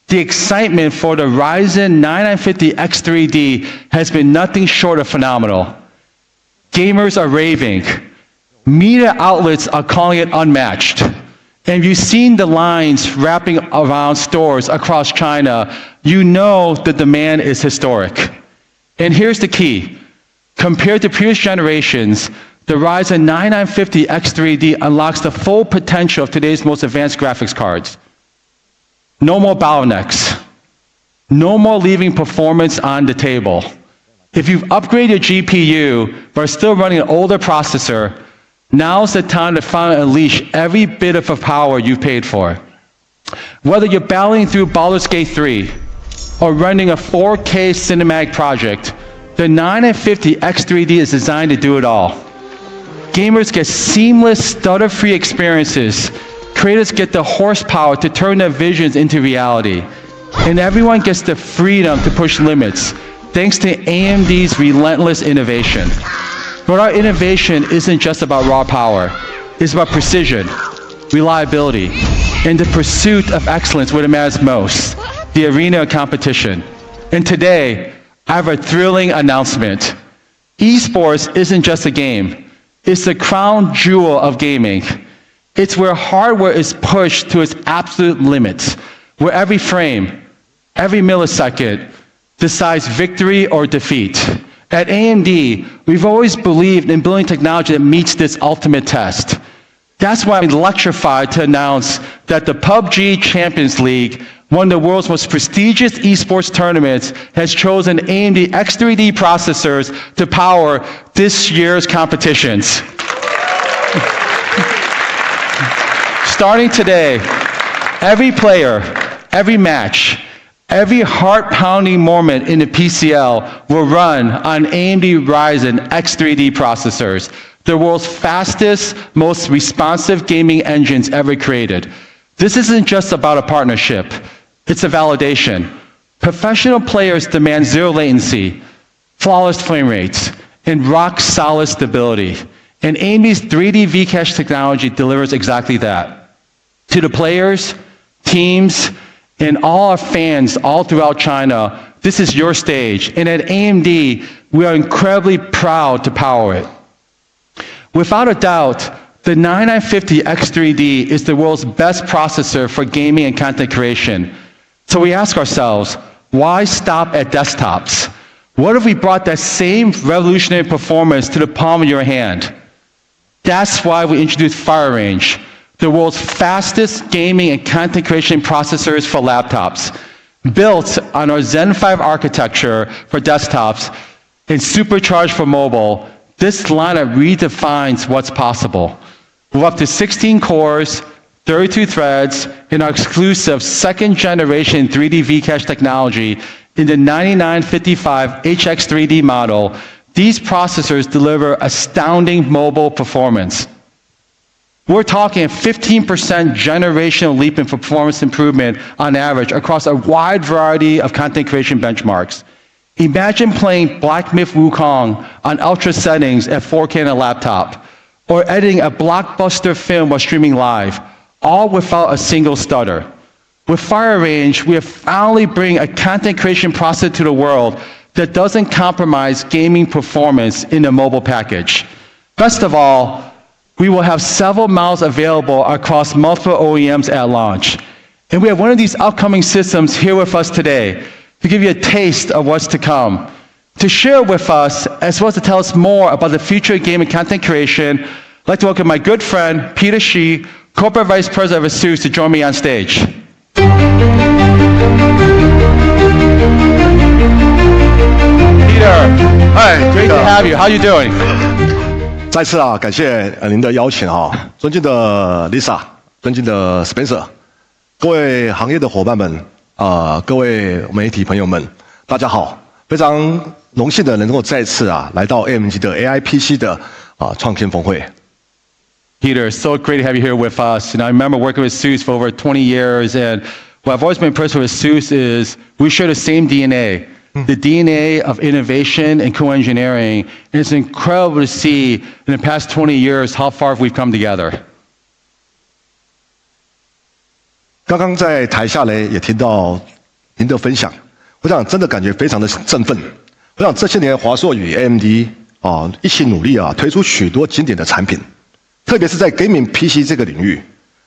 The excitement for the Ryzen 9950 X3D has been nothing short of phenomenal. Gamers are raving. Media outlets are calling it unmatched. And if you've seen the lines wrapping around stores across China, you know the demand is historic. And here's the key. Compared to previous generations, the Ryzen 9950 X3D unlocks the full potential of today's most advanced graphics cards. No more bottlenecks. No more leaving performance on the table. If you've upgraded your GPU but are still running an older processor, now's the time to finally unleash every bit of power you've paid for. Whether you're battling through Baldur's Gate 3 or running a 4K cinematic project, the 9950 X3D is designed to do it all. Gamers get seamless, stutter-free experiences. Creators get the horsepower to turn their visions into reality. And everyone gets the freedom to push limits, thanks to AMD's relentless innovation. But our innovation isn't just about raw power. It's about precision, reliability, and the pursuit of excellence where it matters most, the arena of competition. And today, I have a thrilling announcement. Esports isn't just a game. It's the crown jewel of gaming. It's where hardware is pushed to its absolute limits, where every frame, every millisecond decides victory or defeat. At AMD, we've always believed in building technology that meets this ultimate test. That's why I'm electrified to announce that the PUBG Champions League, one of the world's most prestigious esports tournaments, has chosen AMD X3D processors to power this year's competitions. Starting today, every player, every match, every heart-pounding moment in the PCL will run on AMD Ryzen X3D processors, the world's fastest, most responsive gaming engines ever created. This isn't just about a partnership. It's a validation. Professional players demand zero latency, flawless frame rates, and rock-solid stability. And AMD's 3D V-Cache technology delivers exactly that. To the players, teams, and all our fans all throughout China, this is your stage. And at AMD, we are incredibly proud to power it. Without a doubt, the 9950 X3D is the world's best processor for gaming and content creation. So we ask ourselves, why stop at desktops? What if we brought that same revolutionary performance to the palm of your hand? That's why we introduced FireRange, the world's fastest gaming and content creation processors for laptops. Built on our Zen 5 architecture for desktops and supercharged for mobile, this lineup redefines what's possible. With up to 16 cores, 32 threads, and our exclusive second-generation 3D V-Cache technology in the 9955 HX3D model, these processors deliver astounding mobile performance. We're talking a 15% generational leap in performance improvement on average across a wide variety of content creation benchmarks. Imagine playing Black Myth Wukong on ultra settings at 4K on a laptop, or editing a blockbuster film while streaming live, all without a single stutter. With FireRange, we are finally bringing a content creation process to the world that doesn't compromise gaming performance in a mobile package. Best of all, we will have several models available across multiple OEMs at launch. And we have one of these upcoming systems here with us today to give you a taste of what's to come. To share with us, as well as to tell us more about the future of gaming content creation, I'd like to welcome my good friend, Peter Xi, Corporate Vice President of ASUS, to join me on stage. Peter, Hi, great to have you. How you doing? 再次感谢您的邀请尊敬的 Lisa， 尊敬的 Spencer， 各位行业的伙伴们各位媒体朋友们，大家好，非常荣幸的能够再次来到 AMD 的 AI PC 的创新峰会。Peter, so great to have you here with us. And I remember working with ASUS for over 20 years, and what I've always been impressed with ASUS is we share the same DNA. The DNA of innovation and co-engineering. And it's incredible to see in the past 20 years how far we've come together. 刚刚在台下呢也听到您的分享，我想真的感觉非常的振奋。我想这些年华硕与 AMD 一起努力推出许多经典的产品，特别是在 Gaming PC 这个领域，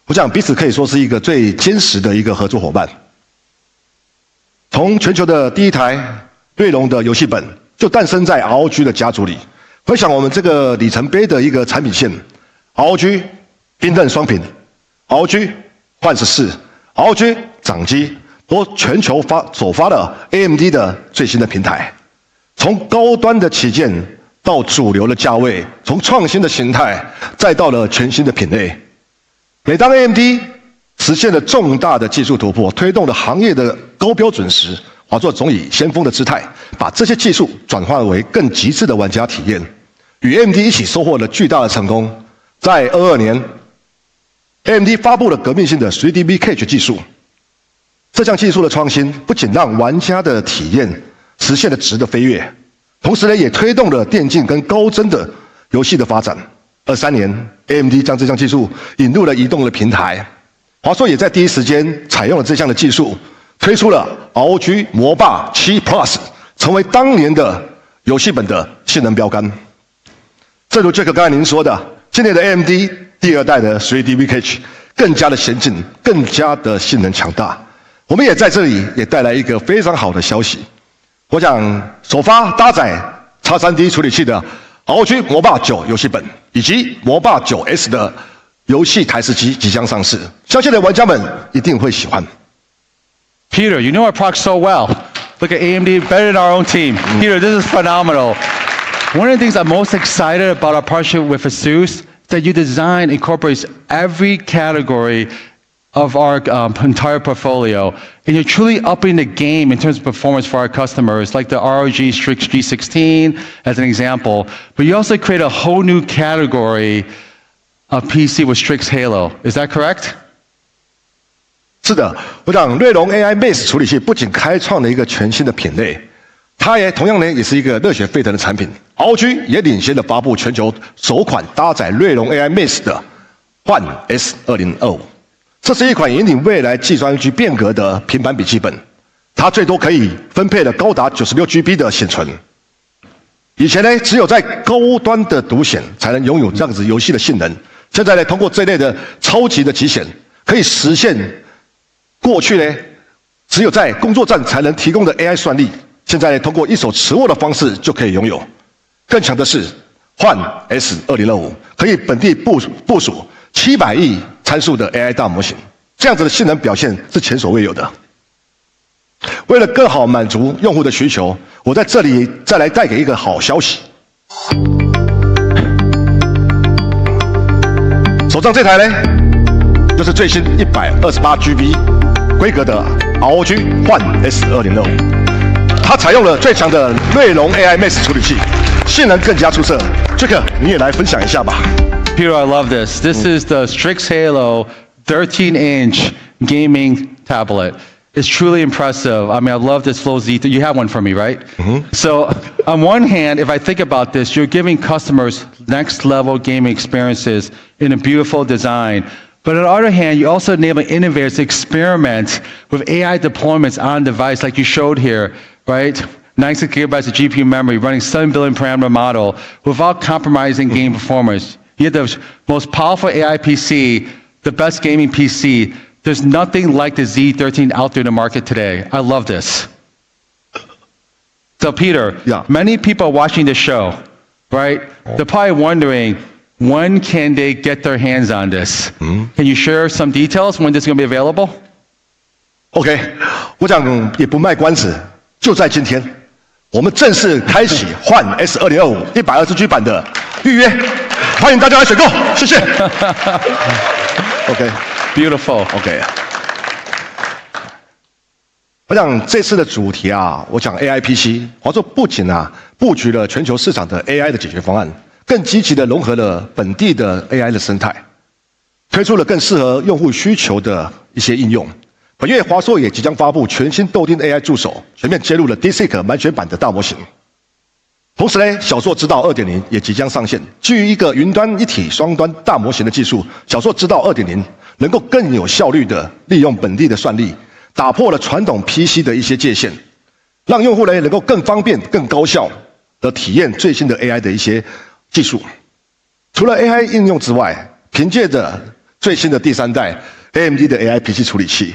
我想彼此可以说是一个最坚实的一个合作伙伴。从全球的第一台锐龙的游戏本就诞生在 ROG 的家族里。回想我们这个里程碑的一个产品线 ，ROG 冰刃双屏 ，ROG 幻14 ，ROG 掌机都全球首发了 AMD 的最新的平台。从高端的旗舰到主流的价位，从创新的形态再到了全新的品类。每当 AMD 实现了重大的技术突破，推动了行业的高标准时，华硕总以先锋的姿态，把这些技术转化为更极致的玩家体验，与 AMD 一起收获了巨大的成功。在22年 ，AMD 发布了革命性的 3D Cache 技术。这项技术的创新，不仅让玩家的体验实现了质的飞跃，同时呢，也推动了电竞跟高帧的游戏的发展。23年 ，AMD 将这项技术引入了移动的平台。华硕也在第一时间采用了这项的技术，推出了 ROG 魔霸7 Plus， 成为当年的游戏本的性能标杆。正如 Jack 刚才您说的，今年的 AMD 第2代的 3D Cache 更加的先进，更加的性能强大。我们也在这里也带来一个非常好的消息，我想首发搭载 X3D 处理器的 ROG 魔霸9游戏本，以及魔霸9S 的游戏台式机即将上市，相信的玩家们一定会喜欢。Peter, you know our product so well. Look at AMD, better than our own team. Peter, this is phenomenal. One of the things I'm most excited about our partnership with ASUS is that you design incorporates every category of our entire portfolio, and you're truly upping the game in terms of performance for our customers, like the ROG Strix G16 as an example. But you also create a whole new category of PC with Strix Halo. Is that correct? 是的，我想锐龙 AI Max 处理器不仅开创了一个全新的品类，它也同样呢也是一个热血沸腾的产品。ROG 也领先的发布全球首款搭载锐龙 AI Max 的幻 S2025，这是一款引领未来计算机变革的平板笔记本，它最多可以分配了高达96GB 的显存。以前呢，只有在高端的独显才能拥有这样子游戏的性能，现在呢，通过这类的超级的极显，可以实现过去呢只有在工作站才能提供的 AI 算力，现在呢通过一手持握的方式就可以拥有。更强的是，幻 S2025可以本地部署700亿参数的 AI 大模型，这样子的性能表现是前所未有的。为了更好满足用户的需求，我在这里再来带给一个好消息。手上这台呢，就是最新128GB 规格的 ROG 幻 S2025，它采用了最强的锐龙 AI Max 处理器，性能更加出色。Jack， 你也来分享一下吧。Peter, I love this. This is the Strix Halo 13-inch gaming tablet. It's truly impressive. I mean, I love this Flow Z. You have one for me, right? So on one hand, if I think about this, you're giving customers next level gaming experiences in a beautiful design. But on the other hand, you also enable innovators to experiment with AI deployments on device like you showed here, right? 96 gigabytes of GPU memory running 7 billion parameter model without compromising game performance. You have the most powerful AI PC, the best gaming PC. There's nothing like the Z13 out there in the market today. I love this. So Peter, many people are watching this show, right? They're probably wondering, when can they get their hands on this? Can you share some details when this is going to be available? OK， 我想也不卖关子，就在今天，我们正式开启换 S2025 120G 版的预约，欢迎大家来选购，谢谢。OK。Beautiful. OK， 我想这次的主题啊，我讲 AI PC， 华硕不仅布局了全球市场的 AI 的解决方案，更积极的融合了本地的 AI 的生态，推出了更适合用户需求的一些应用。本月华硕也即将发布全新豆丁 AI 助手，全面接入了 DeepSeek 满血版的大模型。同时呢，小硕知道 2.0 也即将上线，基于一个云端一体双端大模型的技术，小硕知道 2.0 能够更有效率的利用本地的算力，打破了传统 PC 的一些界限，让用户呢能够更方便、更高效的体验最新的 AI 的一些技术。除了 AI 应用之外，凭借着最新的第3代 AMD 的 AI PC 处理器，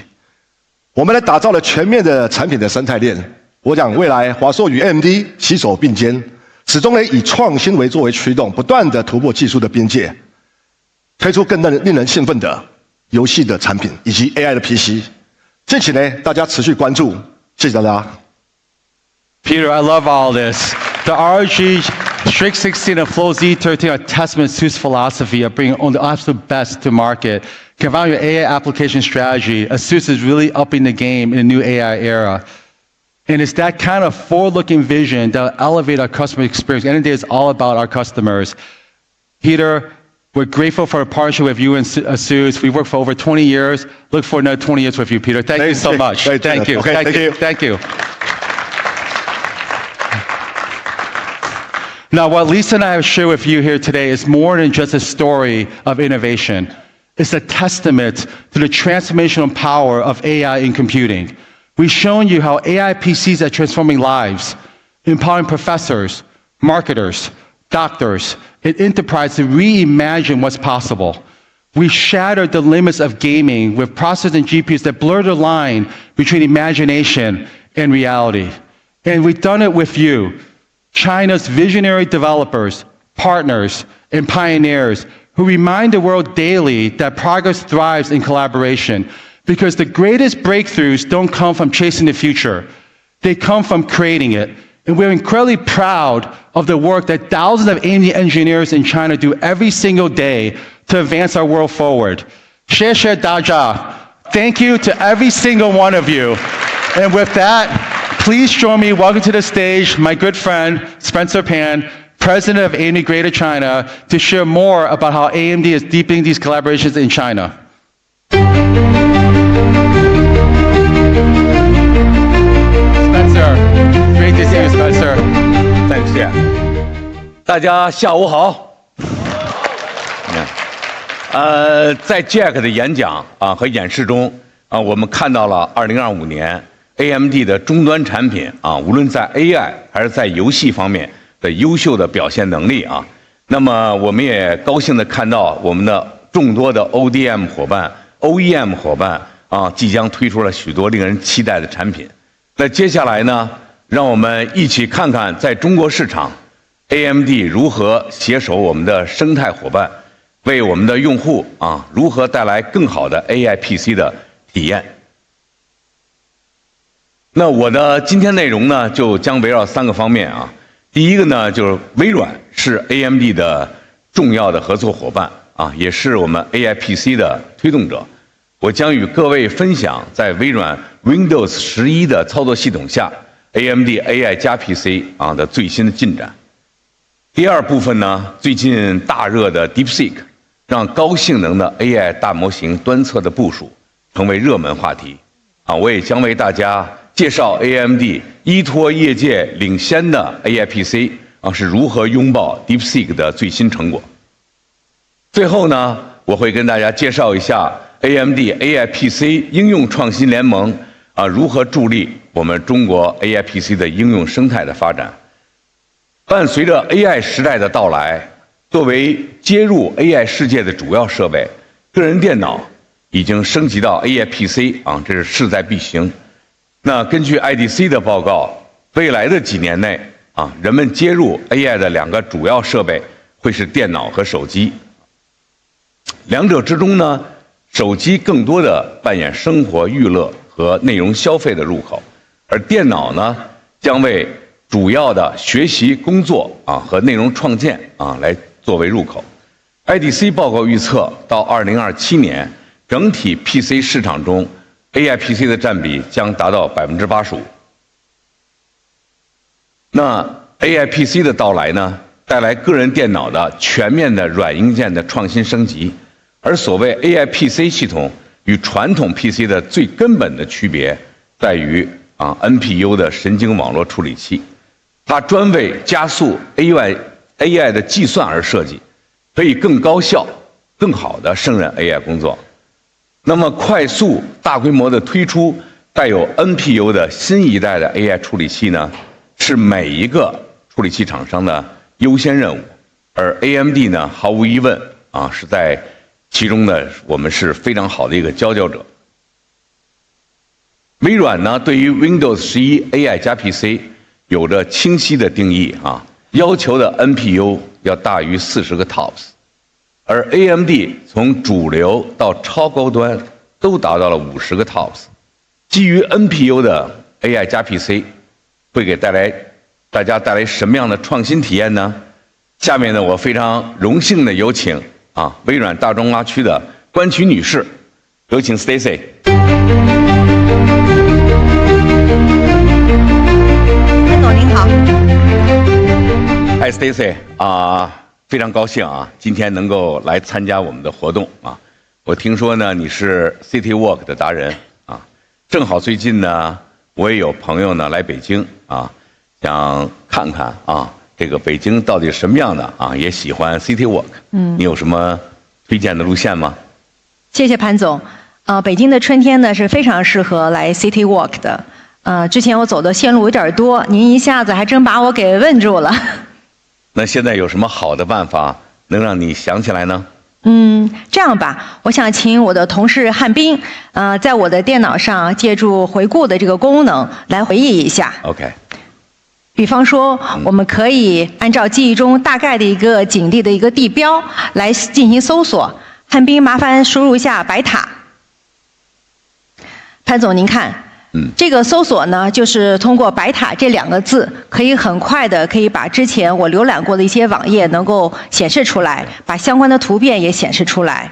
我们来打造了全面的产品的生态链。我讲未来华硕与 AMD 携手并肩，始终呢以创新为作为驱动，不断的突破技术的边界，推出更令人兴奋的游戏的产品以及 AI 的 PC。敬请呢大家持续关注，谢谢大家。Peter, I love all this. The ROG Strix 16 and Flow Z13 are testaments to his philosophy of bringing only the absolute best to market. Combine your AI application strategy. ASUS is really upping the game in a new AI era. And it's that kind of forward-looking vision that will elevate our customer experience. End of the day, it's all about our customers. Peter, we're grateful for a partnership with you and ASUS. We've worked for over 20 years. Look for another 20 years with you, Peter. Thank you so much. Thank you. Okay, thank you. Thank you. Now, what Lisa and I have shared with you here today is more than just a story of innovation. It's a testament to the transformational power of AI in computing. We've shown you how AI PCs are transforming lives, empowering professors, marketers, doctors, and enterprise to reimagine what's possible. We shattered the limits of gaming with processors and GPUs that blur the line between imagination and reality. And we've done it with you, China's visionary developers, partners, and pioneers who remind the world daily that progress thrives in collaboration, because the greatest breakthroughs don't come from chasing the future. They come from creating it. And we're incredibly proud of the work that thousands of AMD engineers in China do every single day to advance our world forward. 谢谢大家. Thank you to every single one of you. And with that, please join me, welcome to the stage, my good friend, Spencer Pan, President of AMD Greater China, to share more about how AMD is deepening these collaborations in China. Spencer, great to see you, Spencer. Thanks, yeah. 大家下午好。在 Jack 的演讲和演示中我们看到了2025年 AMD 的终端产品无论在 AI 还是在游戏方面的优秀的表现能力那么我们也高兴地看到我们的众多的 ODM 伙伴、OEM 伙伴即将推出了许多令人期待的产品。那接下来呢，让我们一起看看在中国市场 AMD 如何携手我们的生态伙伴，为我们的用户如何带来更好的 AI PC 的体验。那我的今天内容呢，就将围绕3个方面第一个呢，就是微软是 AMD 的重要的合作伙伴也是我们 AI PC 的推动者。我将与各位分享在微软 Windows 11的操作系统下 AMD AI 加 PC 的最新的进展。第二部分呢，最近大热的 DeepSeek， 让高性能的 AI 大模型端侧的部署成为热门话题。我也将为大家介绍 AMD 依托业界领先的 AI PC 是如何拥抱 DeepSeek 的最新成果。最后呢，我会跟大家介绍一下 AMD AI PC 应用创新联盟如何助力我们中国 AI PC 的应用生态的发展。伴随着 AI 时代的到来，作为接入 AI 世界的主要设备，个人电脑已经升级到 AI PC 这是势在必行。那根据 IDC 的报告，未来的几年内人们接入 AI 的2个主要设备会是电脑和手机。两者之中呢，手机更多的扮演生活娱乐和内容消费的入口，而电脑呢将为主要的学习、工作和内容创建来作为入口。IDC 报告预测，到2027年，整体 PC 市场中 AI PC 的占比将达到85%。那 AI PC 的到来呢，带来个人电脑的全面的软硬件的创新升级。而所谓 AI PC 系统与传统 PC 的最根本的区别在于NPU 的神经网络处理器，它专为加速 AI 的计算而设计，可以更高效、更好地胜任 AI 工作。那么快速大规模的推出带有 NPU 的新一代的 AI 处理器呢，是每一个处理器厂商的优先任务。而 AMD 呢，毫无疑问是在其中呢，我们是非常好的一个佼佼者。微软呢，对于 Windows 11 AI 加 PC 有着清晰的定义要求的 NPU 要大于40个 TOPS， 而 AMD 从主流到超高端都达到了50个 TOPS。基于 NPU 的 AI 加 PC 会给大家带来什么样的创新体验呢？下面呢，我非常荣幸的有请微软大中华区的关瞿女士，有请 Stacy。潘总您好。嗨 Stacy 非常高兴今天能够来参加我们的活动我听说呢你是 City Walk 的达人正好最近呢我也有朋友呢来北京想看看这个北京到底什么样的也喜欢 City Walk。你有什么推荐的路线吗？谢谢潘总。北京的春天呢是非常适合来 City Walk 的。之前我走的线路有点多，您一下子还真把我给问住了。那现在有什么好的办法能让你想起来呢？这样吧，我想请我的同事汉斌，在我的电脑上借助回顾的这个功能来回忆一下。OK。比方说，我们可以按照记忆中大概的一个景地的一个地标来进行搜索。汉斌，麻烦输入一下白塔。潘总，您看，这个搜索呢，就是通过白塔这2个字，可以很快的可以把之前我浏览过的一些网页能够显示出来，把相关的图片也显示出来。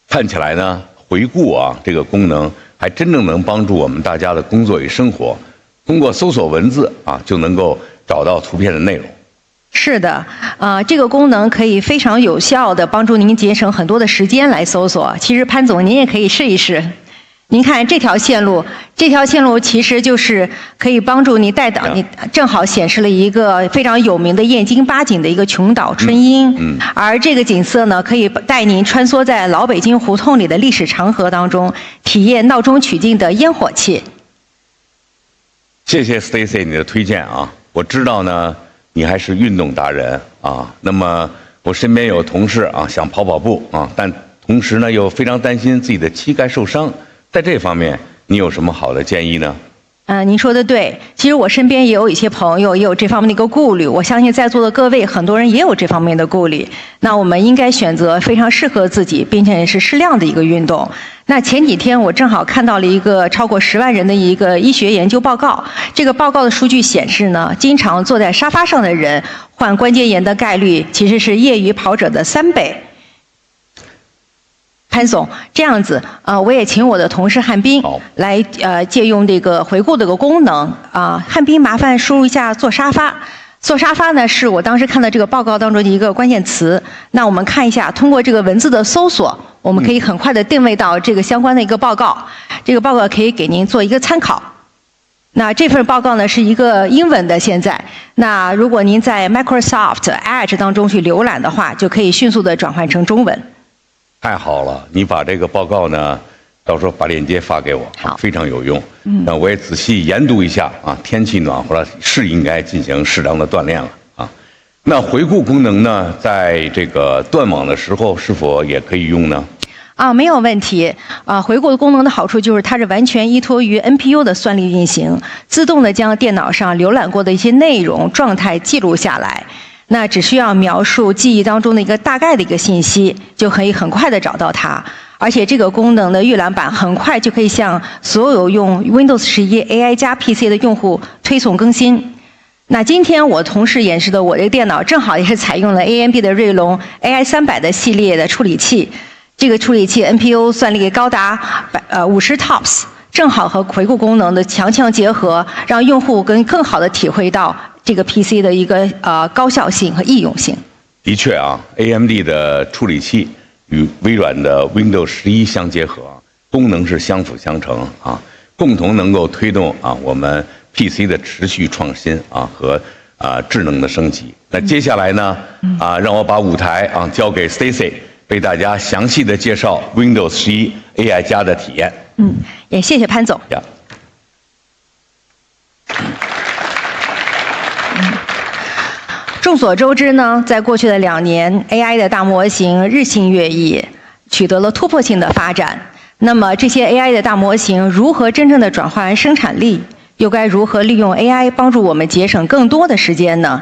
看起来呢，回顾这个功能还真正能帮助我们大家的工作与生活。通过搜索文字就能够找到图片的内容。是的，这个功能可以非常有效地帮助您节省很多的时间来搜索。其实潘总您也可以试一试。您看这条线路，其实就是可以帮助你带导，你正好显示了一个非常有名的燕京八景的一个琼岛春阴。而这个景色呢，可以带您穿梭在老北京胡同里的历史长河当中，体验闹中取静的烟火气。谢谢 Stacy 你的推荐我知道呢你还是运动达人那么我身边有同事想跑步但同时呢又非常担心自己的膝盖受伤，在这方面你有什么好的建议呢？您说的对，其实我身边也有一些朋友也有这方面的一个顾虑，我相信在座的各位很多人也有这方面的顾虑。那我们应该选择非常适合自己并且也是适量的一个运动。那前几天我正好看到了一个超过10万人的一个医学研究报告，这个报告的数据显示呢，经常坐在沙发上的人患关节炎的概率其实是业余跑者的3倍。潘总，这样子，我也请我的同事汉斌来借用这个回顾这个功能汉斌麻烦输入一下坐沙发。坐沙发呢是我当时看到这个报告当中的一个关键词。那我们看一下，通过这个文字的搜索，我们可以很快的定位到这个相关的一个报告。这个报告可以给您做一个参考。那这份报告呢是一个英文的现在。那如果您在 Microsoft Edge 当中去浏览的话，就可以迅速的转换成中文。太好了，你把这个报告呢，到时候把链接发给我，非常有用。那我也仔细研读一下天气暖和了，是应该进行适当的锻炼了那回顾功能呢，在这个断网的时候是否也可以用呢？没有问题。回顾的功能的好处就是它是完全依托于 NPU 的算力运行，自动的将电脑上浏览过的一些内容状态记录下来。那只需要描述记忆当中的一个大概的一个信息，就可以很快的找到它。而且这个功能的预览版很快就可以向所有用 Windows 11 AI 加 PC 的用户推送更新。那今天我同事演示的我这个电脑正好也是采用了 AMD 的锐龙 AI 300的系列的处理器，这个处理器 NPU 算力高达50 TOPS， 正好和回顾功能的强结合，让用户更好的体会到这个 PC 的一个高效性和易用性。的确AMD 的处理器与微软的 Windows 11相结合，功能是相辅相成共同能够推动我们 PC 的持续创新和智能的升级。那接下来呢让我把舞台交给 Stacy， 为大家详细的介绍 Windows 11 AI 加的体验。也谢谢潘总。众所周知呢，在过去的2年 ，AI 的大模型日新月异，取得了突破性的发展。那么这些 AI 的大模型如何真正的转换生产力，又该如何利用 AI 帮助我们节省更多的时间呢？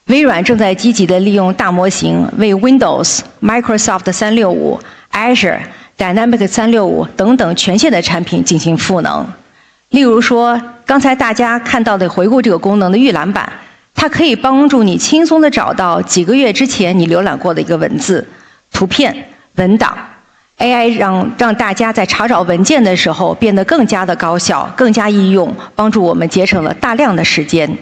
微软正在积极的利用大模型为 Windows、Microsoft 365、Azure、Dynamics 365等等全线的产品进行赋能。例如说，刚才大家看到的回顾这个功能的预览版，它可以帮助你轻松的找到几个月之前你浏览过的一个文字、图片、文档。AI 让大家在查找文件的时候变得更加的高效、更加易用，帮助我们节省了大量的时间。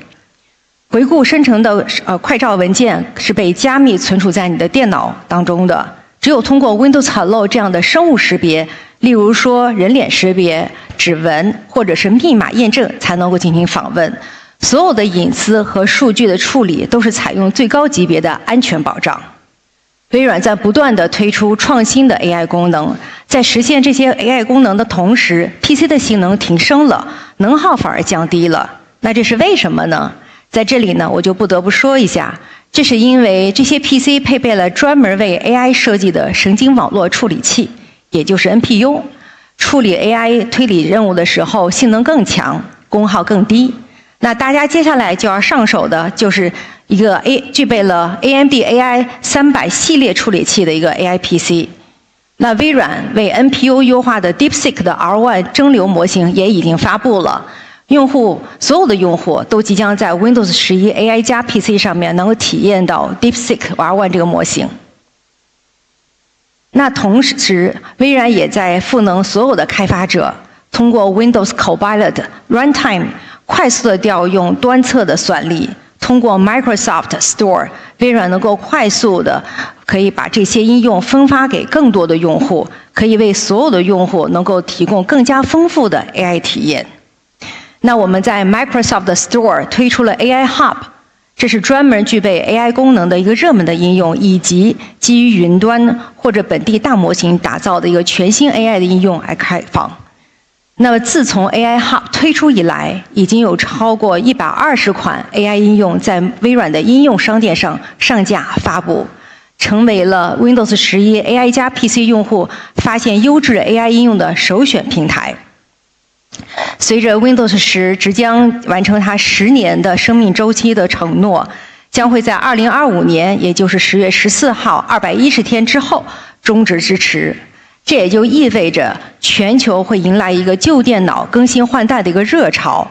回顾生成的快照文件是被加密存储在你的电脑当中的，只有通过 Windows Hello 这样的生物识别，例如说人脸识别、指纹或者是密码验证，才能够进行访问。所有的隐私和数据的处理都是采用最高级别的安全保障。微软在不断地推出创新的 AI 功能，在实现这些 AI 功能的同时 ，PC 的性能提升了，能耗反而降低了。那这是为什么呢？在这里呢，我就不得不说一下，这是因为这些 PC 配备了专门为 AI 设计的神经网络处理器，也就是 NPU， 处理 AI 推理任务的时候性能更强，功耗更低。那大家接下来就要上手的就是一个具备了 AMD AI 300系列处理器的一个 AI PC。那微软为 NPU 优化的 DeepSeek 的 R1 蒸馏模型也已经发布了，所有的用户都即将在 Windows 11 AI 加 PC 上面能够体验到 DeepSeek R1 这个模型。那同时，微软也在赋能所有的开发者，通过 Windows Copilot Runtime 快速的调用端侧的算力，通过 Microsoft Store， 微软能够快速的可以把这些应用分发给更多的用户，可以为所有的用户能够提供更加丰富的 AI 体验。那我们在 Microsoft Store 推出了 AI Hub， 这是专门具备 AI 功能的一个热门的应用，以及基于云端或者本地大模型打造的一个全新 AI 的应用来开放。那么自从 AI Hub 推出以来，已经有超过120款 AI 应用在微软的应用商店上上架发布，成为了 Windows 11 AI 加 PC 用户发现优质 AI 应用的首选平台。随着 Windows 10即将完成它10年的生命周期的承诺，将会在2025年，也就是10月14号210天之后终止支持。这也就意味着全球会迎来一个旧电脑更新换代的一个热潮，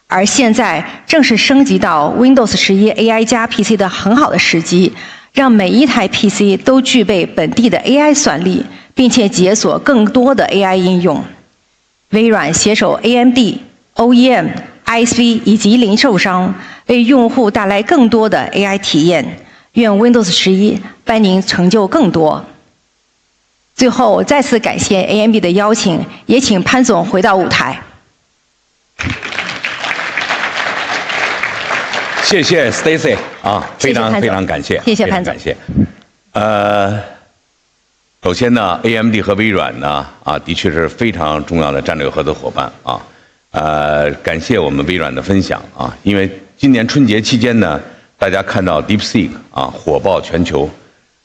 而现在正是升级到 Windows 11 AI 加 PC 的很好的时机，让每一台 PC 都具备本地的 AI 算力，并且解锁更多的 AI 应用。微软携手 AMD、OEM、ISV 以及零售商，为用户带来更多的 AI 体验。愿 Windows 11伴您成就更多。最后，再次感谢 AMD 的邀请，也请潘总回到舞台。谢谢 Stacy 啊，非常感谢，谢谢潘总，感谢。首先呢 ，AMD 和微软呢的确是非常重要的战略合作伙伴啊。感谢我们微软的分享啊，因为今年春节期间呢，大家看到 DeepSeek 火爆全球，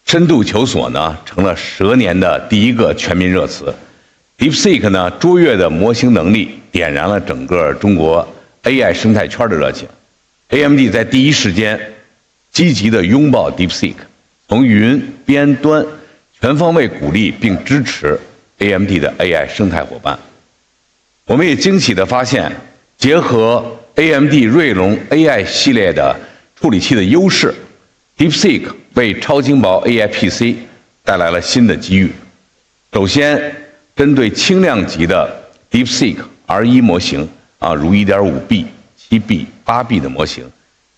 深度求索呢成了蛇年的第一个全民热词。DeepSeek 呢卓越的模型能力点燃了整个中国 AI 生态圈的热情。AMD 在第一时间积极地拥抱 DeepSeek， 从云、边、端全方位鼓励并支持 AMD 的 AI 生态伙伴。我们也惊喜地发现，结合 AMD 锐龙 AI 系列的处理器的优势 ，DeepSeek 为超轻薄 AI PC 带来了新的机遇。首先，针对轻量级的 DeepSeek R1 模型如 1.5B、7B、8B 的模型，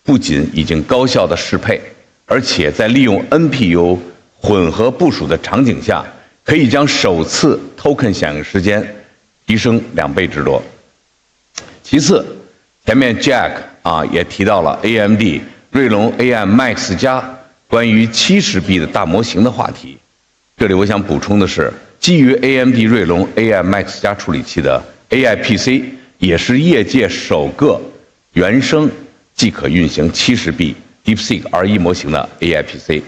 不仅已经高效的适配，而且在利用 NPU 混合部署的场景下，可以将首次 token 响应时间提升2倍之多。其次，前面 Jack 也提到了 AMD 锐龙 AI Max 加关于70B 的大模型的话题。这里我想补充的是，基于 AMD 锐龙 AI Max 加处理器的 AI PC 也是业界首个原生即可运行70B DeepSeek R1 模型的 AI PC。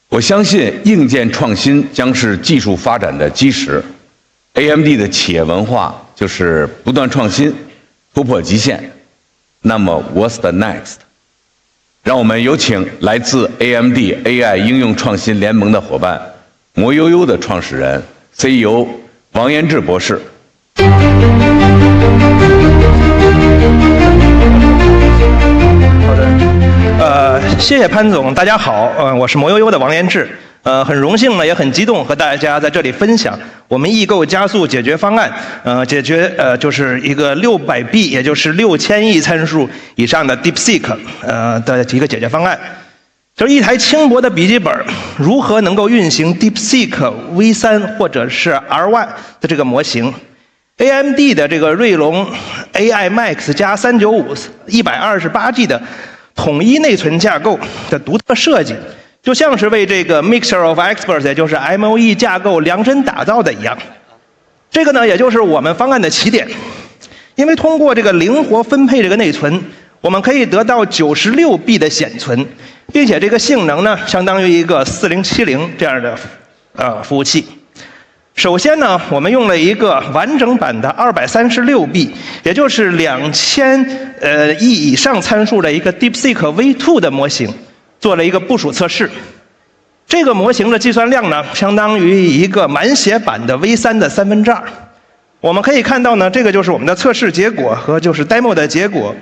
我相信硬件创新将是技术发展的基石。AMD 的企业文化就是不断创新，突破极限。那么 What's the next？ 让我们有请来自 AMD AI 应用创新联盟的伙伴，魔悠悠的创始人 CEO 王彦志博士。好的，谢谢潘总，大家好，我是魔悠悠的王彦志，很荣幸呢，也很激动和大家在这里分享我们异构加速解决方案，就是一个600B， 也就是6000亿参数以上的 DeepSeek 的一个解决方案。就是一台轻薄的笔记本如何能够运行 DeepSeek V3 或者是 R1 的这个模型。AMD 的这个锐龙 AI Max 加395 128G 的统一内存架构的独特设计，就像是为这个 Mixture of Experts， 也就是 MOE 架构量身打造的一样。这个呢，也就是我们方案的起点。因为通过这个灵活分配这个内存，我们可以得到96B 的显存，并且这个性能呢，相当于一个4070这样的服务器。首先呢，我们用了一个完整版的236B， 也就是2000亿以上参数的一个 DeepSeek V2 的模型，做了一个部署测试。这个模型的计算量呢，相当于一个满血版的 V3 的2/3。我们可以看到呢，这个就是我们的测试结果和就是 demo 的结果。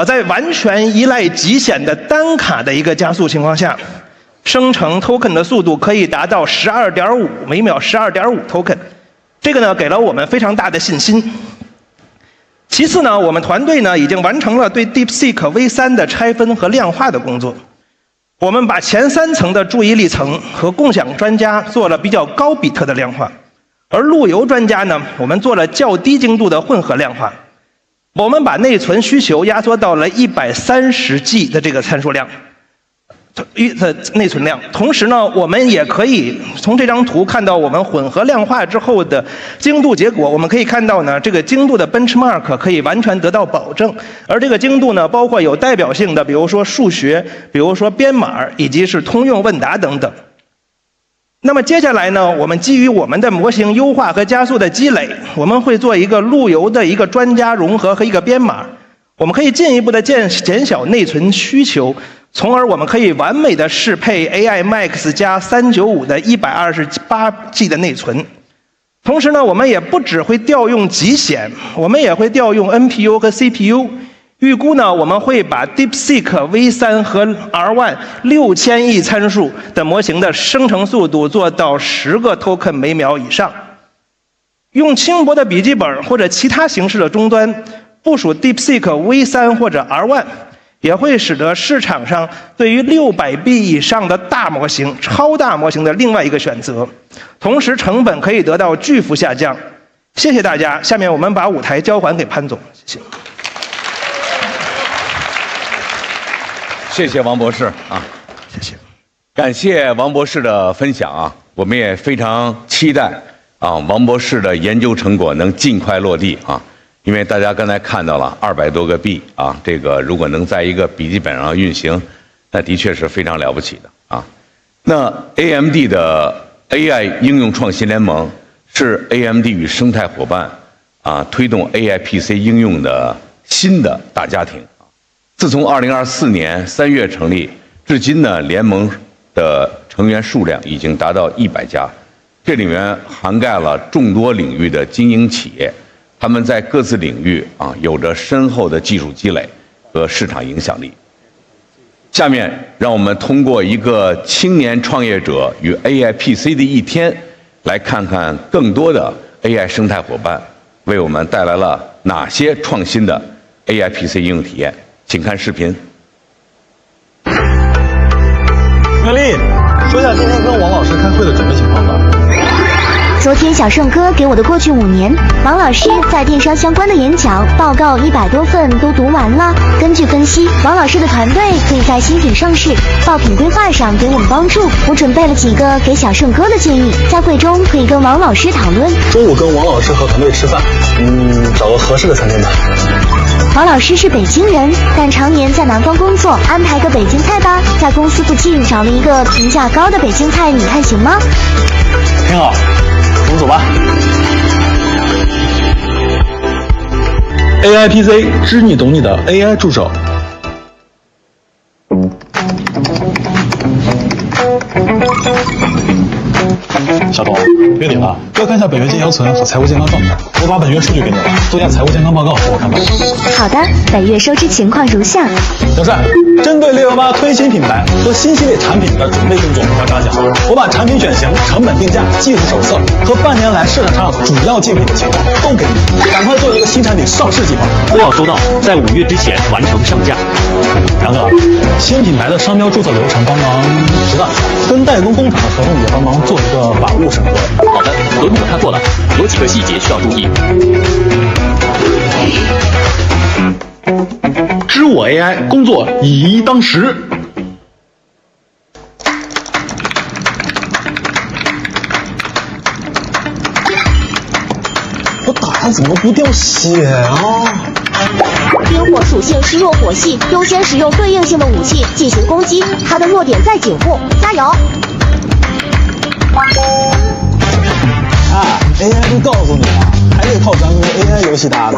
在完全依赖极显的单卡的一个加速情况下，生成 token 的速度可以达到12.5每秒12.5 token， 这个呢给了我们非常大的信心。其次呢，我们团队呢已经完成了对 DeepSeek V3 的拆分和量化的工作。我们把前3层的注意力层和共享专家做了比较高比特的量化，而路由专家呢，我们做了较低精度的混合量化。我们把内存需求压缩到了130G 的这个参数量。内存量，同时呢，我们也可以从这张图看到我们混合量化之后的精度结果。我们可以看到呢，这个精度的 benchmark 可以完全得到保证，而这个精度呢，包括有代表性的，比如说数学，比如说编码，以及是通用问答等等。那么接下来呢，我们基于我们的模型优化和加速的积累，我们会做一个路由的一个专家融合和一个编码，我们可以进一步的减小内存需求，从而我们可以完美的适配 AI Max 加395的128G 的内存。同时呢，我们也不只会调用极显，我们也会调用 NPU 和 CPU，预估呢，我们会把 DeepSeek V3 和 R1 6000亿参数的模型的生成速度做到10个 token 每秒以上。用轻薄的笔记本或者其他形式的终端部署 DeepSeek V3 或者 R1， 也会使得市场上对于600 B 以上的大模型、超大模型的另外一个选择，同时成本可以得到巨幅下降。谢谢大家，下面我们把舞台交还给潘总，谢谢。谢谢王博士啊，谢谢，感谢王博士的分享啊，我们也非常期待啊王博士的研究成果能尽快落地啊，因为大家刚才看到了200多个 B 啊，这个如果能在一个笔记本上运行，那的确是非常了不起的啊。那 AMD 的 AI 应用创新联盟是 AMD 与生态伙伴啊推动 AI PC 应用的新的大家庭。自从2024年3月成立，至今呢，联盟的成员数量已经达到100家，这里面涵盖了众多领域的精英企业，他们在各自领域啊有着深厚的技术积累和市场影响力。下面让我们通过一个青年创业者与 AI PC 的一天，来看看更多的 AI 生态伙伴为我们带来了哪些创新的 AI PC 应用体验。请看视频。美丽，说一下今天跟王老师开会的准备情况吧。昨天小盛哥给我的过去5年，王老师在电商相关的演讲报告100多份都读完了。根据分析，王老师的团队可以在新品上市、爆品规划上给我们帮助。我准备了几个给小盛哥的建议，在会中可以跟王老师讨论。中午跟王老师和团队吃饭，找个合适的餐厅吧。王老师是北京人，但常年在南方工作，安排个北京菜吧。在公司附近找了一个评价高的北京菜，你看行吗？挺好，我们走吧。AI PC 知你懂你的 AI 助手。小董，月底了，要看一下本月经营存和财务健康状态。我把本月数据给你了，做下财务健康报告给我看吧。好的，本月收支情况如下。小帅，针对618推新品牌和新系列产品的准备工作要抓紧。我把产品选型、成本定价、技术手册和半年来市场上主要竞品的情况都给你，赶快做一个新产品上市计划。都要收到，在5月之前完成上架。杨哥，新品牌的商标注册流程帮忙实干，跟代工工厂的合同也帮忙做一个法务审核。好的，合同我看过了，有几个细节需要注意。知我 AI 工作以一当十。我打它怎么不掉血啊？冰火属性是弱火系，优先使用对应性的武器进行攻击，它的弱点在颈部，加油！AI 都告诉你了，还得靠咱们的 AI 游戏搭子。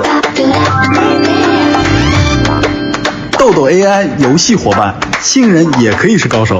豆豆 AI 游戏伙伴，新人也可以是高手。